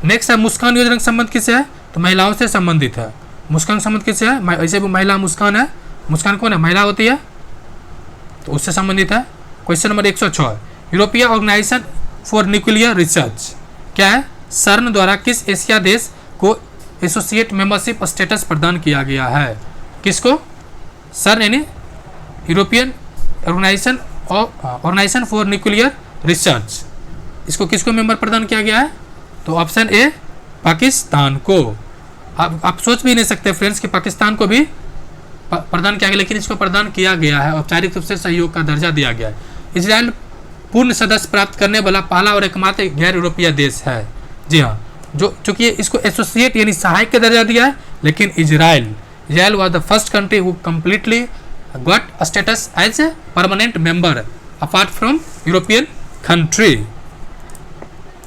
A: नेक्स्ट है मुस्कान योजना का संबंध किससे है? तो महिलाओं से संबंधित है। मुस्कान का संबंध किससे है? ऐसे भी महिला मुस्कान है, मुस्कान कौन है? महिला होती है, तो उससे संबंधित है। क्वेश्चन नंबर 106, यूरोपीय ऑर्गेनाइजेशन फॉर न्यूक्लियर रिसर्च क्या है? सर्न द्वारा किस एशिया देश को एसोसिएट मेंबरशिप स्टेटस प्रदान किया गया है? किसको? सर्न यानी European Organization for Nuclear Research, इसको किसको मेंबर प्रदान किया गया है? तो ऑप्शन ए पाकिस्तान को। आप सोच भी नहीं सकते फ्रेंड्स कि पाकिस्तान को भी प्रदान किया गया, लेकिन इसको प्रदान किया गया है, औपचारिक रूप से सहयोग का दर्जा दिया गया है। इजराइल पूर्ण सदस्य प्राप्त करने वाला पहला और एकमात्र गैर यूरोपीय देश है। जी हाँ, जो चूंकि इसको एसोसिएट यानी सहायक का दर्जा दिया है, लेकिन Israel was the first country who completely got status as a permanent member apart from European country.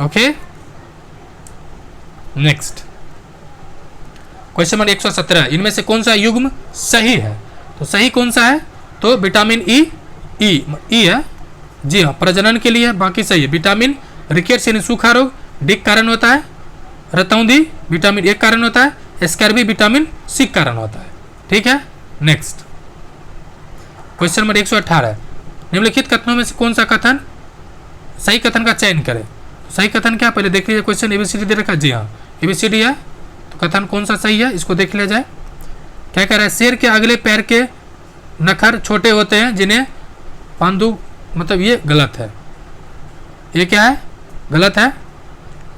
A: Okay, next question number 117, इनमें से कौन सा युग्म सही है? तो सही कौन सा है? तो विटामिन ई है। जी हाँ, प्रजनन के लिए, बाकी सही है। विटामिन रिकेट्स यानी सूखा रोग डी कारण होता है, रतौंधी विटामिन ए कारण होता है, स्कैर्बी विटामिन सी कारण होता है। ठीक है, नेक्स्ट क्वेश्चन नंबर 118, निम्नलिखित कथनों में से कौन सा कथन सही कथन का चयन करें? सही कथन क्या? पहले देख लीजिए, क्वेश्चन एबीसीडी दे रखा है। जी हाँ, एबीसीडी है, तो कथन कौन सा सही है इसको देख लिया जाए। क्या कह रहा है? शेर के अगले पैर के नखर छोटे होते हैं जिन्हें पांडु, मतलब ये गलत है। ये क्या है? गलत है।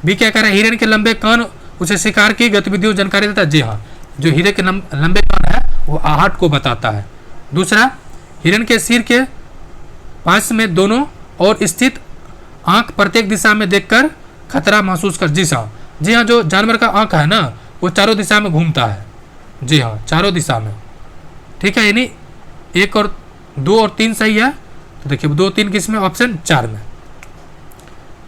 A: बी क्या कह रहा है? हिरन के लंबे कान उसे शिकार की गतिविधियों जानकारी देता है। जी हाँ, जो हिरन के लंबे कान है वो आहट को बताता है। दूसरा, हिरन के सिर के पास में दोनों और स्थित आंख प्रत्येक दिशा में देखकर खतरा महसूस कर। जी हाँ, जो जानवर का आंख है ना वो चारों दिशा में घूमता है। जी हाँ, चारों दिशा में। ठीक है, यानी 1 और 2 और 3 सही है। तो देखिए 2 3 किस में? ऑप्शन 4 में।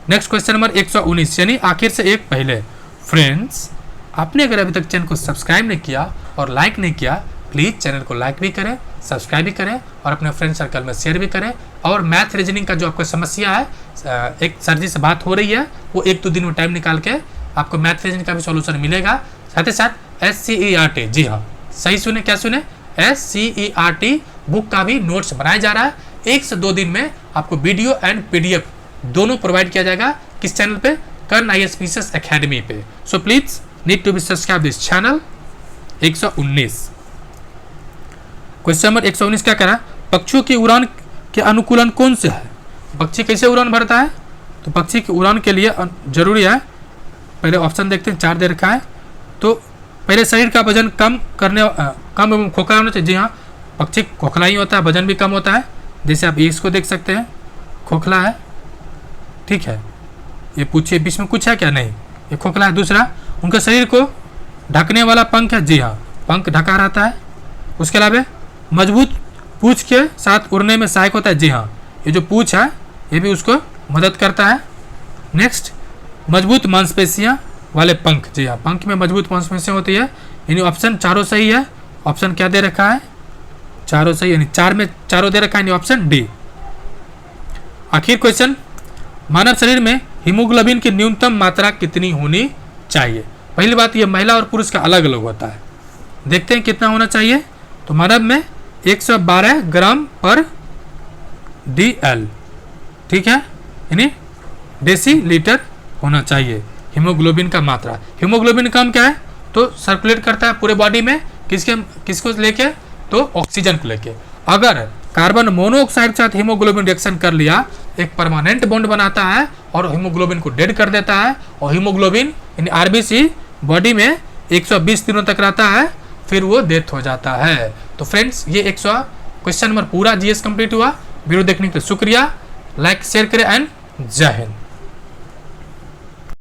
A: नेक्स्ट क्वेश्चन नंबर 119, यानी आखिर से एक पहले। फ्रेंड्स, आपने अगर अभी तक चैनल को सब्सक्राइब नहीं किया और लाइक नहीं किया, प्लीज़ चैनल को लाइक भी करें, सब्सक्राइब भी करें और अपने फ्रेंड सर्कल में शेयर भी करें। और मैथ रीजनिंग का जो आपको समस्या है, एक सर जी से बात हो रही है, वो 1-2 दिन में टाइम निकाल के आपको मैथ रीजनिंग का भी सॉल्यूशन मिलेगा। साथ ही साथ SCERT, जी हाँ सही सुने, क्या सुने? SCERT बुक का भी नोट्स बनाया जा रहा है। 1 से 2 दिन में आपको वीडियो एंड PDF दोनों प्रोवाइड किया जाएगा। किस चैनल पे? कर्ण ISPCS अकेडमी पे। So please need to be subscribe this channel. 119 question number 119 क्या कह रहा है? पक्षियों की उड़ान के अनुकूलन कौन से है? पक्षी कैसे उड़ान भरता है? तो पक्षी की उड़ान के लिए जरूरी है, पहले ऑप्शन देखते हैं, 4 दे रखा है। तो पहले शरीर का वजन कम एवं खोखला होना चाहिए। जी हाँ, पक्षी खोखला ही होता है, वजन भी कम होता है। जैसे आप इसको देख सकते हैं, खोखला है। ठीक है, ये पूछिए बीच में कुछ है क्या? नहीं, ये खोखला है। दूसरा, उनके शरीर को ढकने वाला पंख है, जी हाँ पंख ढका रहता है। उसके अलावा मजबूत पूंछ के साथ उड़ने में सहायक होता है, जी हाँ ये जो पूंछ है ये भी उसको मदद करता है। नेक्स्ट, मजबूत मांसपेशियां वाले पंख, जी हाँ पंख में मजबूत मांसपेशियां होती है। यानी ऑप्शन चारों सही है। ऑप्शन क्या दे रखा है, चारों सही, यानी 4 में चारों दे रखा है, यानी ऑप्शन डी। आखिर क्वेश्चन, मानव शरीर में हीमोग्लोबिन की न्यूनतम मात्रा कितनी होनी चाहिए। पहली बात, ये महिला और पुरुष का अलग अलग होता है। देखते हैं कितना होना चाहिए। तो मानव में 112 ग्राम पर DL, ठीक है, यानी डेसीलीटर होना चाहिए हीमोग्लोबिन का मात्रा। हीमोग्लोबिन कम क्या है, तो सर्कुलेट करता है पूरे बॉडी में, किसको लेके, तो ऑक्सीजन को लेके। अगर कार्बन मोनोऑक्साइड के साथ हीमोग्लोबिन रिएक्शन कर लिया, एक परमानेंट बॉन्ड बनाता है और हीमोग्लोबिन को डेड कर देता है, और हीमोग्लोबिन यानी आरबीसी बॉडी में 120 दिनों तक रहता है, फिर वो डेथ हो जाता है। तो फ्रेंड्स, ये 100 क्वेश्चन नंबर पूरा जीएस कंप्लीट हुआ। वीडियो देखने के लिए शुक्रिया। लाइक शेयर करें एंड जय हिंद।